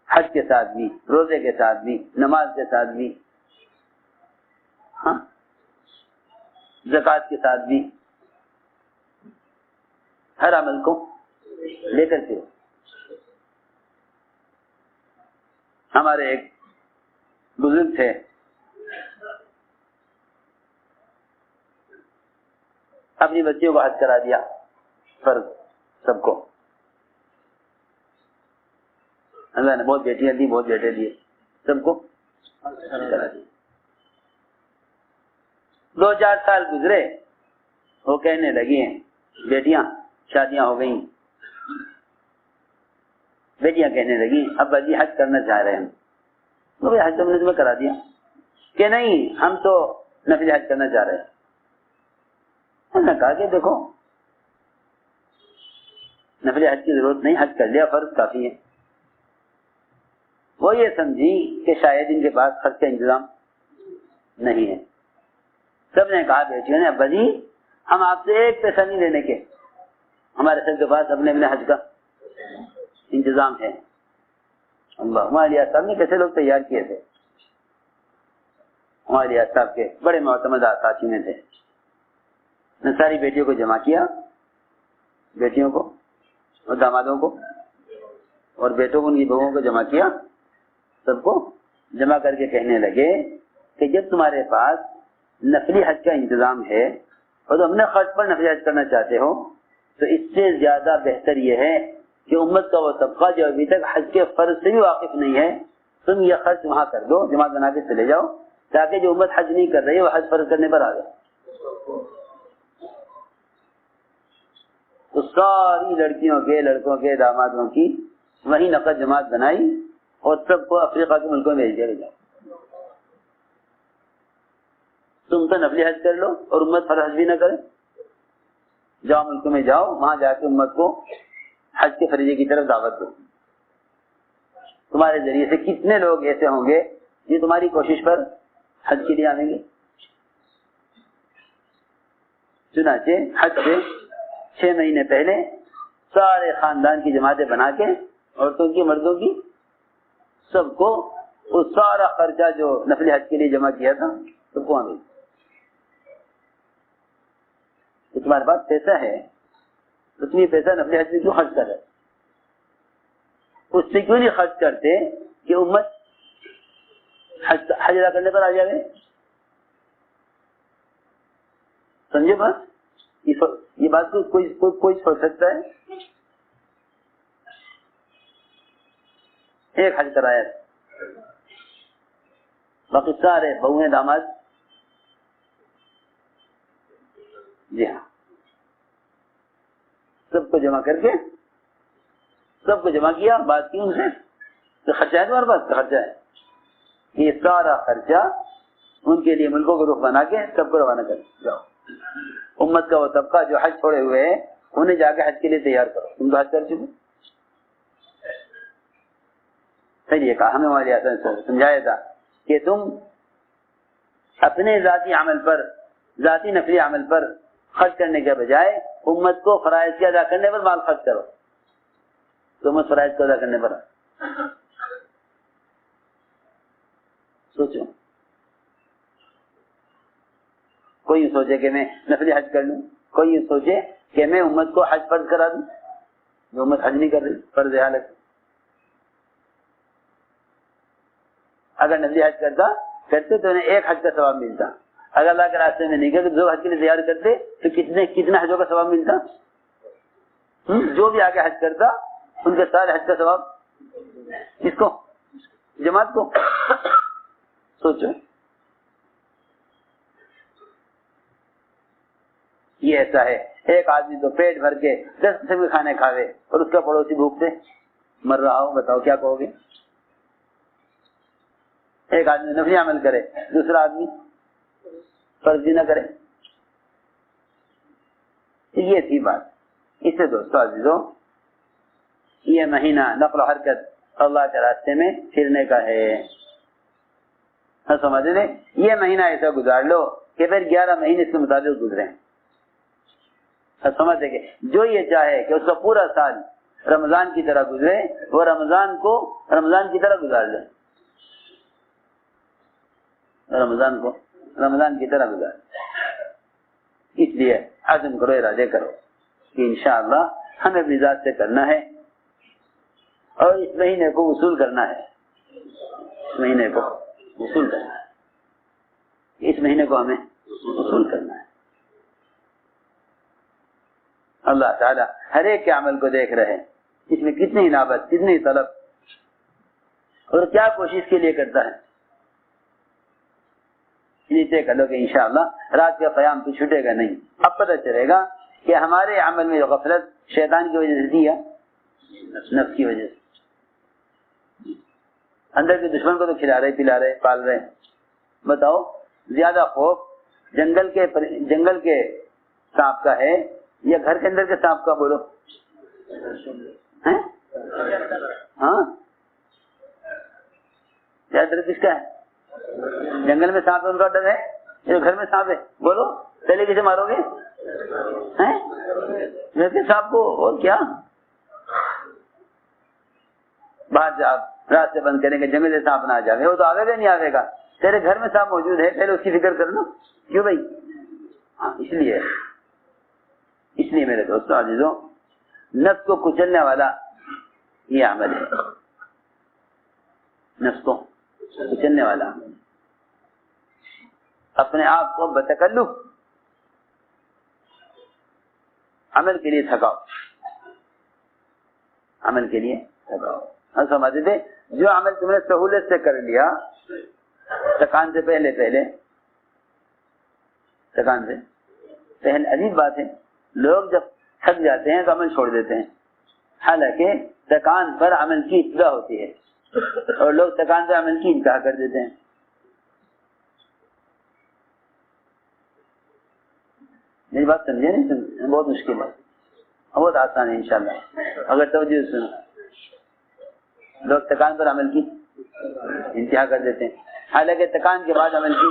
حج کے ساتھ بھی, روزے کے ساتھ بھی, نماز کے ساتھ بھی, ہاں زکوٰۃ کے ساتھ بھی, ہر عمل کو لے کر پھرو. ہمارے ایک بزرگ تھے, اپنی بچیوں کو حج کرا دیا, فرض سب کو. اللہ نے بہت بیٹیاں دی, بہت بیٹے دیے, سب کو کرا دیا. 2-4 سال گزرے, وہ کہنے لگی ہیں بیٹیاں شادیاں ہو گئیں, بیٹیاں کہنے لگی ابا جی حج کرنا چاہ رہے ہیں. تو بھائی حج تو میں تمہیں کرا دیا. کہ نہیں ہم تو نفل حج کرنا چاہ رہے ہیں. میں نے کہا کہ دیکھو نفل حج کی ضرورت نہیں, حج کر لیا فرض کافی ہے. وہ یہ سمجھی کہ شاید ان کے پاس خرچ کا انتظام نہیں ہے. سب نے کہا بیٹیوں نے ابا جی ہم آپ سے ایک پیسہ نہیں لینے کے, ہمارے سب کے پاس اپنے حج کا انتظام ہے. اللہ, ہمارے لیے صاحب نے کیسے لوگ تیار کیے تھے, ہمارے لیے صاحب کے بڑے معتمد ساتھی میں تھے. نے ساری بیٹیوں کو جمع کیا, بیٹیوں کو اور دامادوں کو اور بیٹوں کو, ان کی بہوؤں کو جمع کیا, سب کو جمع کر کے کہنے لگے کہ جب تمہارے پاس نفلی حج کا انتظام ہے اور تم اپنے خرچ پر نفلی حج کرنا چاہتے ہو تو اس سے زیادہ بہتر یہ ہے کہ امت کا وہ طبقہ جو ابھی تک حج کے فرض سے بھی واقف نہیں ہے، تم یہ خرچ وہاں کر دو، جماعت بنا کے چلے جاؤ، تاکہ جو امت حج نہیں کر رہی وہ حج فرض کرنے پر آ جائے۔ تو ساری لڑکیوں کے، لڑکوں کے، دامادوں کی وہی نقد جماعت بنائی اور سب کو افریقہ کے ملکوں میں بھیج دیا جاؤ، تم تو نفلی حج کر لو اور امت فرض حج بھی نہ کرے، جاؤ ملکوں میں جاؤ، وہاں جا کے امت کو حج کے فریضے کی طرف دعوت دو۔ تمہارے ذریعے سے کتنے لوگ ایسے ہوں گے جو تمہاری کوشش پر حج کے لیے آئیں گے۔ چنانچہ حج سے 6 مہینے پہلے سارے خاندان کی جماعتیں بنا کے، عورتوں کی، مردوں کی، سب کو وہ سارا خرچہ جو نفلی حج کے لیے جمع کیا تھا سب کو آنے۔ تمہارے پاس پیسہ ہے تو تم یہ پیسہ نفلی حج میں کیوں خرچ کر رہے؟ اس سے کیوں نہیں خرچ کرتے کہ امت حج ادا کرنے پر آ جائے؟ سمجھے بات؟ یہ بات کو کوئی سوچ سکتا ہے؟ ایک حج کرایا، باقی سارے بہویں داماد، جی ہاں، سب کو جمع کر کے، سب کو جمع کیا، بات کی ان سے تو خرچہ ہے تمہارے پاس، خرچہ ہے، یہ سارا خرچہ ان کے لیے ملکوں کو رخ بنا کے سب کو روانہ کر جاؤ۔ امت کا وہ طبقہ جو حج چھوڑے ہوئے ہیں انہیں جا کے حج کے لیے تیار کرو، تم تو حج کر چکے۔ پھر یہ کہا ہمیں ہماری سمجھایا تھا کہ تم اپنے ذاتی عمل پر، ذاتی نفلی عمل پر خرچ کرنے کے بجائے امت کو فرائض کے ادا کرنے پر مال خرچ کرو، تو امت فرائض کو ادا کرنے پر سوچو۔ کوئی یہ سوچے کہ میں نفلی حج کر لوں، کوئی یہ سوچے کہ میں امت کو حج فرض کرا دوں، جو امت حج نہیں کر رہی، فرض حالت۔ اگر نفلی حج کرتے تو انہیں ایک حج کا ثواب ملتا، اگر اللہ کے راستے میں نہیں کرتے، جو حج کے لیے تیار کرتے تو کتنے حجوں کا ثواب ملتا؟ جو بھی آگے حج کرتا ان کے سارے حج کا ثواب کس کو؟ جماعت کو۔ سوچو، یہ ایسا ہے ایک آدمی تو پیٹ بھر کے 10 قسم کے کھانے کھاوے اور اس کا پڑوسی بھوک سے مر رہا ہو، بتاؤ کیا کہو گے؟ ایک آدمی نفلی عمل کرے، دوسرا آدمی فرض بھی نہ کرے، یہ تھی بات۔ اس سے دوستو عزیزو، یہ مہینہ نقل و حرکت اللہ کے راستے میں پھرنے کا ہے، سمجھ لیں۔ یہ مہینہ ایسا گزار لو کہ پھر 11 مہینے اس کے مطابق گزریں، سمجھتے کہ جو یہ چاہے کہ اس کا پورا سال رمضان کی طرح گزرے، وہ رمضان کو رمضان کی طرح گزار لے، رمضان کو رمضان کی طرح گزار۔ اس لیے عزم کرو، ارادے کرو کہ انشاءاللہ ہمیں اپنی ذات سے کرنا ہے اور اس مہینے کو وصول کرنا ہے، اس مہینے کو وصول کرنا ہے، اس مہینے کو ہمیں وصول کرنا ہے۔ اللہ تعالی ہر ایک کے عمل کو دیکھ رہے ہیں، اس میں کتنی انابت، کتنی طلب اور کیا کوشش کے لیے کرتا ہے۔ نیچے کر لو کہ انشاءاللہ رات کا قیام تو چھوٹے گا نہیں۔ اب پتہ چلے گا کہ ہمارے عمل میں جو غفلت شیطان کی وجہ سے دی ہے، نفس کی وجہ سے، اندر کے دشمن کو تو کھلا رہے، پلا رہے، پال رہے۔ بتاؤ زیادہ خوف جنگل کے سانپ کا ہے یا گھر کے اندر کے سانپ کا؟ بولو ہاں، زیادہ کس کا ہے؟ جنگل میں سانپ ہے ان کا ڈر ہے، جو گھر میں سانپ ہے؟ بولو پہلے کسے مارو گے؟ گھر کے سانپ کو، اور کیا؟ باہر سے آپ راستے بند کریں گے، جنگل سے سانپ نہ آ جائے، وہ تو آگے گا نہیں آئے گا، تیرے گھر میں سانپ موجود ہے، پہلے اس کی فکر کرنا، کیوں بھائی؟ ہاں، اس لیے میرے دوستوں عزیزوں، نفس کو کچلنے والا یہ عمل ہے، نفس کو کچلنے والا عمل۔ اپنے آپ کو بتکلف عمل کے لیے تھکاؤ، عمل کے لیے تھکاؤ. ہم سمجھتے تھے جو عمل تم نے سہولت سے کر لیا، تھکان سے پہلے تھکان سے پہلے. عجیب بات ہے، لوگ جب تھک جاتے ہیں تو عمل چھوڑ دیتے ہیں، حالانکہ تھکان پر عمل کی ابتدا ہوتی ہے، اور لوگ تھکان پر عمل کی انتہا کر دیتے ہیں. میری بات سمجھے نہیں؟ بہت مشکل ہے، بہت آسان ہے انشاءاللہ اگر توجہ سنو. لوگ تھکان پر عمل کی انتہا کر دیتے ہیں، حالانکہ تھکان کے بعد عمل کی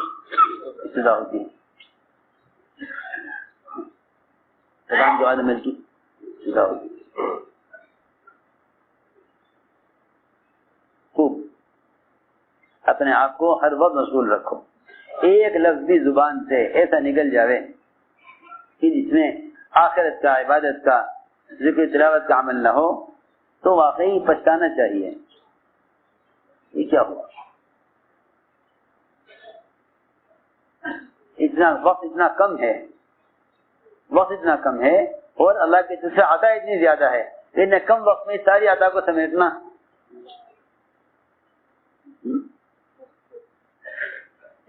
ابتدا ہوتی ہے. تھکان کے بعد عمل کی ابتدا ہوتی ہے. خوب اپنے آپ کو ہر وقت مشغول رکھو. ایک لفظ بھی زبان سے ایسا نکل جاوے کہ جس میں آخرت کا، عبادت کا، ذکر تلاوت کا عمل نہ ہو تو واقعی پچھتانا چاہیے. یہ کیا ہوا؟ اتنا وقت اتنا کم ہے، وقت اتنا کم ہے، اور اللہ کی طرف سے عطا اتنی زیادہ ہے، اتنے کم وقت میں ساری عطا کو سمیٹنا.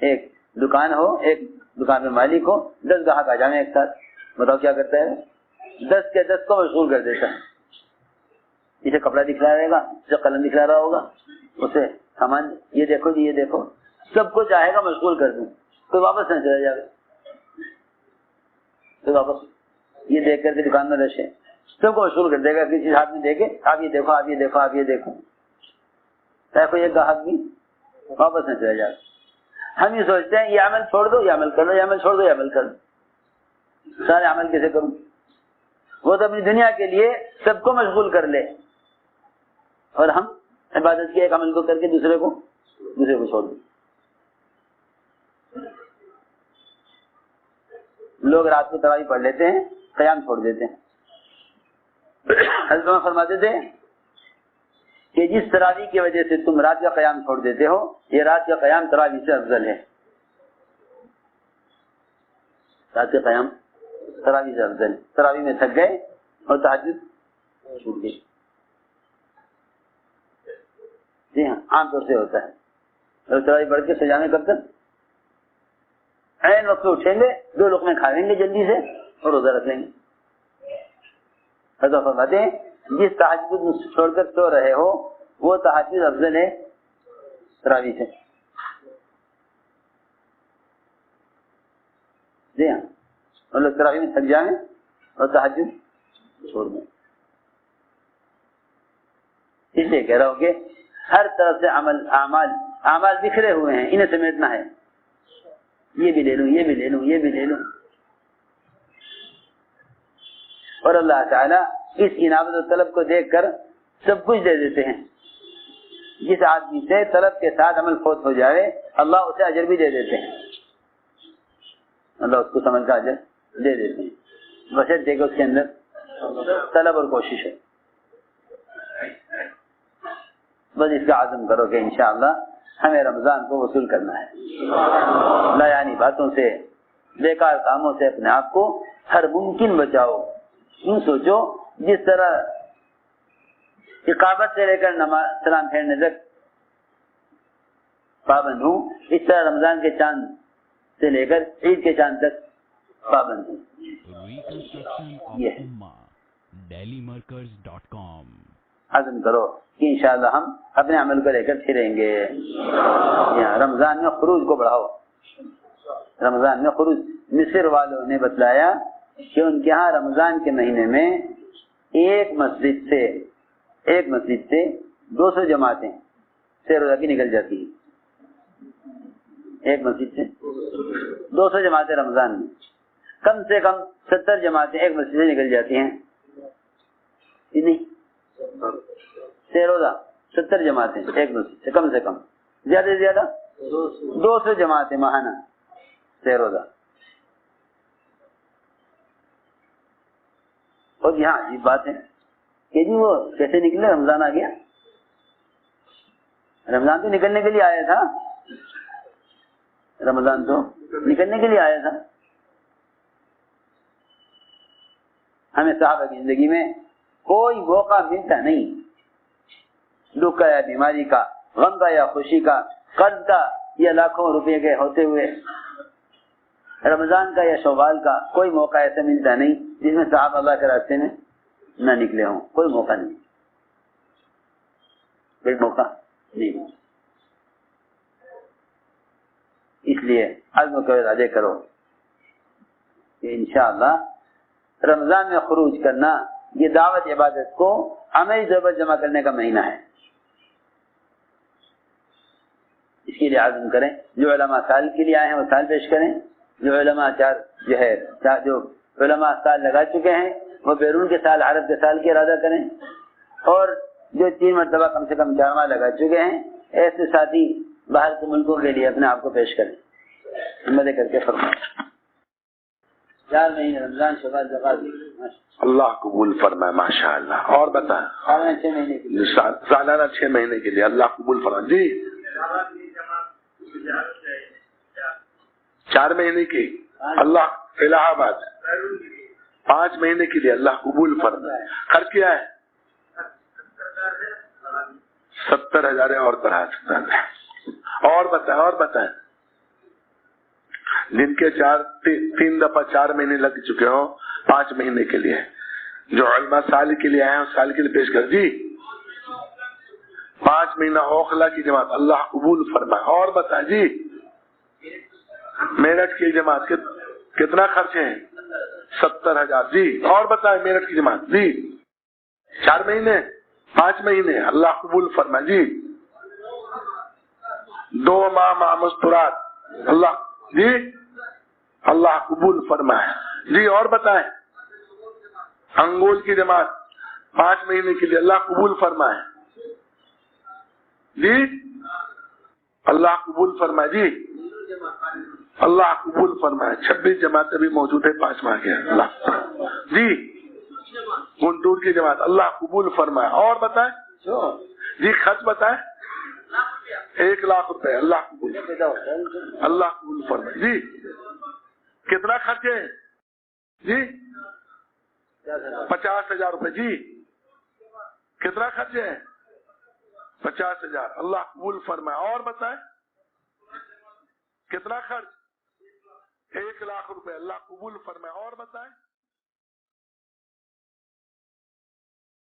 ایک دکان ہو، ایک دکان میں مالک ہو، 10 گاہک آ جائیں ایک ساتھ، بتاؤ کیا کرتا ہے؟ 10 کے 10 کو مشغول کر دیتا ہے. اسے کپڑا دکھلا رہے گا، اسے قلم دکھلا رہا ہوگا، اسے سامان یہ دیکھو جی یہ دیکھو، سب کو چاہے گا مشغول کر دوں. کوئی واپس نہ چلا جائے گا، کوئی واپس یہ دیکھ کر کے دکان میں رشے سب کو مشغول کر دے گا. کسی ہاتھ میں دیکھے آپ یہ دیکھو، آپ یہ دیکھو، آپ یہ دیکھو، چاہے کوئی ایک گاہک بھی واپس نہ چلا جائے گا. ہم یہ سوچتے ہیں یہ عمل چھوڑ دو، یہ عمل کر دو، یہ عمل چھوڑ دو، یہ عمل کر دو. سارے عمل کیسے کروں؟ وہ تو اپنی دنیا کے لیے سب کو مشغول کر لے، اور ہم عبادت کے ایک عمل کو کر کے دوسرے کو چھوڑ دیں. لوگ رات کو تراویح پڑھ لیتے ہیں، قیام چھوڑ دیتے ہیں. حضرت عمر فرماتے تھے کہ جس تراویح کی وجہ سے تم رات کا قیام چھوڑ دیتے ہو، یہ رات کا قیام تراویح سے افضل ہے. رات کا قیام تراویح سے افضل ہے. تراویح میں تھک گئے اور تہجد چھوٹ گئی. جی ہاں، عام طور سے ہوتا ہے. اور تراویح پڑھ کے سجانے کب تک؟ عین وقت اٹھیں گے، 2 لقمے کھائیں گے جلدی سے اور روزہ رکھ لیں گے. حضرت فرماتے ہیں جس تہجد چھوڑ کر سو رہے ہو وہ تہجد افضل ہے تراویح سے. جی ہاں، اور لوگ تراویح میں تھک جائیں اور تہجد چھوڑ دیں. اس لیے کہہ رہا ہوں کہ ہر طرف سے اعمال بکھرے ہوئے ہیں، انہیں سمیٹنا ہے. یہ بھی لے لوں، یہ بھی لے لوں، یہ بھی لے لوں. اور اللہ تعالیٰ اس انابت و طلب کو دیکھ کر سب کچھ دے دیتے ہیں. جس آدمی سے طلب کے ساتھ عمل فوت ہو جائے اللہ اسے اجر بھی دے دیتے ہیں. اللہ اس کو سمجھ کا اجر دے دیتے ہیں، بشرطے کہ اس کے اندر طلب اور کوشش ہے. بس اس کا عزم کرو کہ انشاءاللہ ہمیں رمضان کو وصول کرنا ہے. لایانی باتوں سے، بیکار کاموں سے اپنے آپ کو ہر ممکن بچاؤ. یوں سوچو جس طرح اقامت سے لے کر نماز سلام پھیرنے تک پابند ہوں، اس طرح رمضان کے چاند سے لے کر عید کے چاند تک پابند ہوں. Reconstruction of یہ Ummah, DailyMarkers.com. عزم کرو کہ انشاءاللہ ہم اپنے عمل کو لے کر پھریں گے. یہاں رمضان میں خروج کو بڑھاؤ. رمضان میں خروج، مصر والوں نے بتلایا کہ ان کے ہاں رمضان کے مہینے میں ایک مسجد سے 200 جماعتیں سیر روزہ کی نکل جاتی ہیں. ایک مسجد سے 200 جماعتیں رمضان میں، کم سے کم 70 جماعتیں ایک مسجد سے نکل جاتی ہیں. نہیں، سیر روزہ 70 جماعتیں ایک مسجد سے، کم سے کم، زیادہ سے زیادہ 200 جماعتیں ماہانہ سیر روزہ. اور یہاں عجیب بات ہے کہ جی وہ کیسے نکلے؟ رمضان آ گیا. رمضان تو نکلنے کے لیے آیا تھا، رمضان تو نکلنے کے لیے آیا تھا. ہمیں صحابہ کی زندگی میں کوئی موقع ملتا نہیں، دکھ کا یا بیماری کا، غم کا یا خوشی کا، قرض کا یا لاکھوں روپے کے ہوتے ہوئے، رمضان کا یا شوال کا، کوئی موقع ایسا ملتا نہیں جس میں صحابہ اللہ کے راستے میں نہ نکلے ہوں. کوئی موقع نہیں، کوئی موقع نہیں. اس لیے عزم کرو، ارادے کرو کہ انشاءاللہ رمضان میں خروج کرنا یہ دعوت عبادت کو عملی ضرورت جمع کرنے کا مہینہ ہے. اس کے لیے عزم کریں. جو علماء سال کے لیے آئے ہیں وہ سال پیش کریں. جو علماء جو علماء سال لگا چکے ہیں وہ بیرون کے سال، عرب کے سال کی ارادہ کریں. اور جو 3 مرتبہ کم سے کم 4 ماہ لگا چکے ہیں ایسے ساتھی باہر کے ملکوں کے لیے اپنے آپ کو پیش کریں. ہمت کر کے فرمائیں. 4 مہینے رمضان، شوال، زکات، اللہ قبول فرمائے. ماشاء اللہ. اور بتائیں. سالانہ 6 مہینے کے لیے. سالانہ 6 مہینے کے لیے اللہ قبول فرمائے. جی 4 مہینے کی اللہ الہ آباد 5 مہینے کے لیے اللہ قبول فرمائے. خرچ کیا ہے 70,000 اور بڑھا سکتا ہے. اور بتائیں جن کے 3 دفعہ 4 مہینے لگ چکے ہوں 5 مہینے کے لیے، جو علماء سال کے لیے آئے ہیں سال کے لیے پیش کر. جی 5 مہینہ اوکھلا کی جماعت اللہ قبول فرمائے. اور بتائیں. جی میرٹھ کی جماعت کتنا خرچ ہے 70,000. جی اور بتائیں میرٹھ کی جماعت. جی 4 مہینے 5 مہینے اللہ قبول فرمائے. جی 2 ماہ مع مستورات اللہ جی اللہ قبول فرمائے. جی اور بتائیں. انگول کی جماعت 5 مہینے کے لیے اللہ قبول فرمائے. جی اللہ قبول فرمائے. جی اللہ قبول فرمائے. 26 جماعتیں بھی موجود ہے 5 ماہ کے. اللہ جی گنٹور کی جماعت اللہ قبول فرمائے. اور بتائیں. جی خرچ بتائیں. 1 لاکھ روپے اللہ قبول فرمائے. جی کتنا خرچ ہے. جی 50,000 روپے. جی کتنا خرچ ہے 50,000 اللہ قبول فرمائے. اور بتائیں کتنا خرچ 1 لاکھ روپے اللہ قبول فرمائے. اور بتائیں.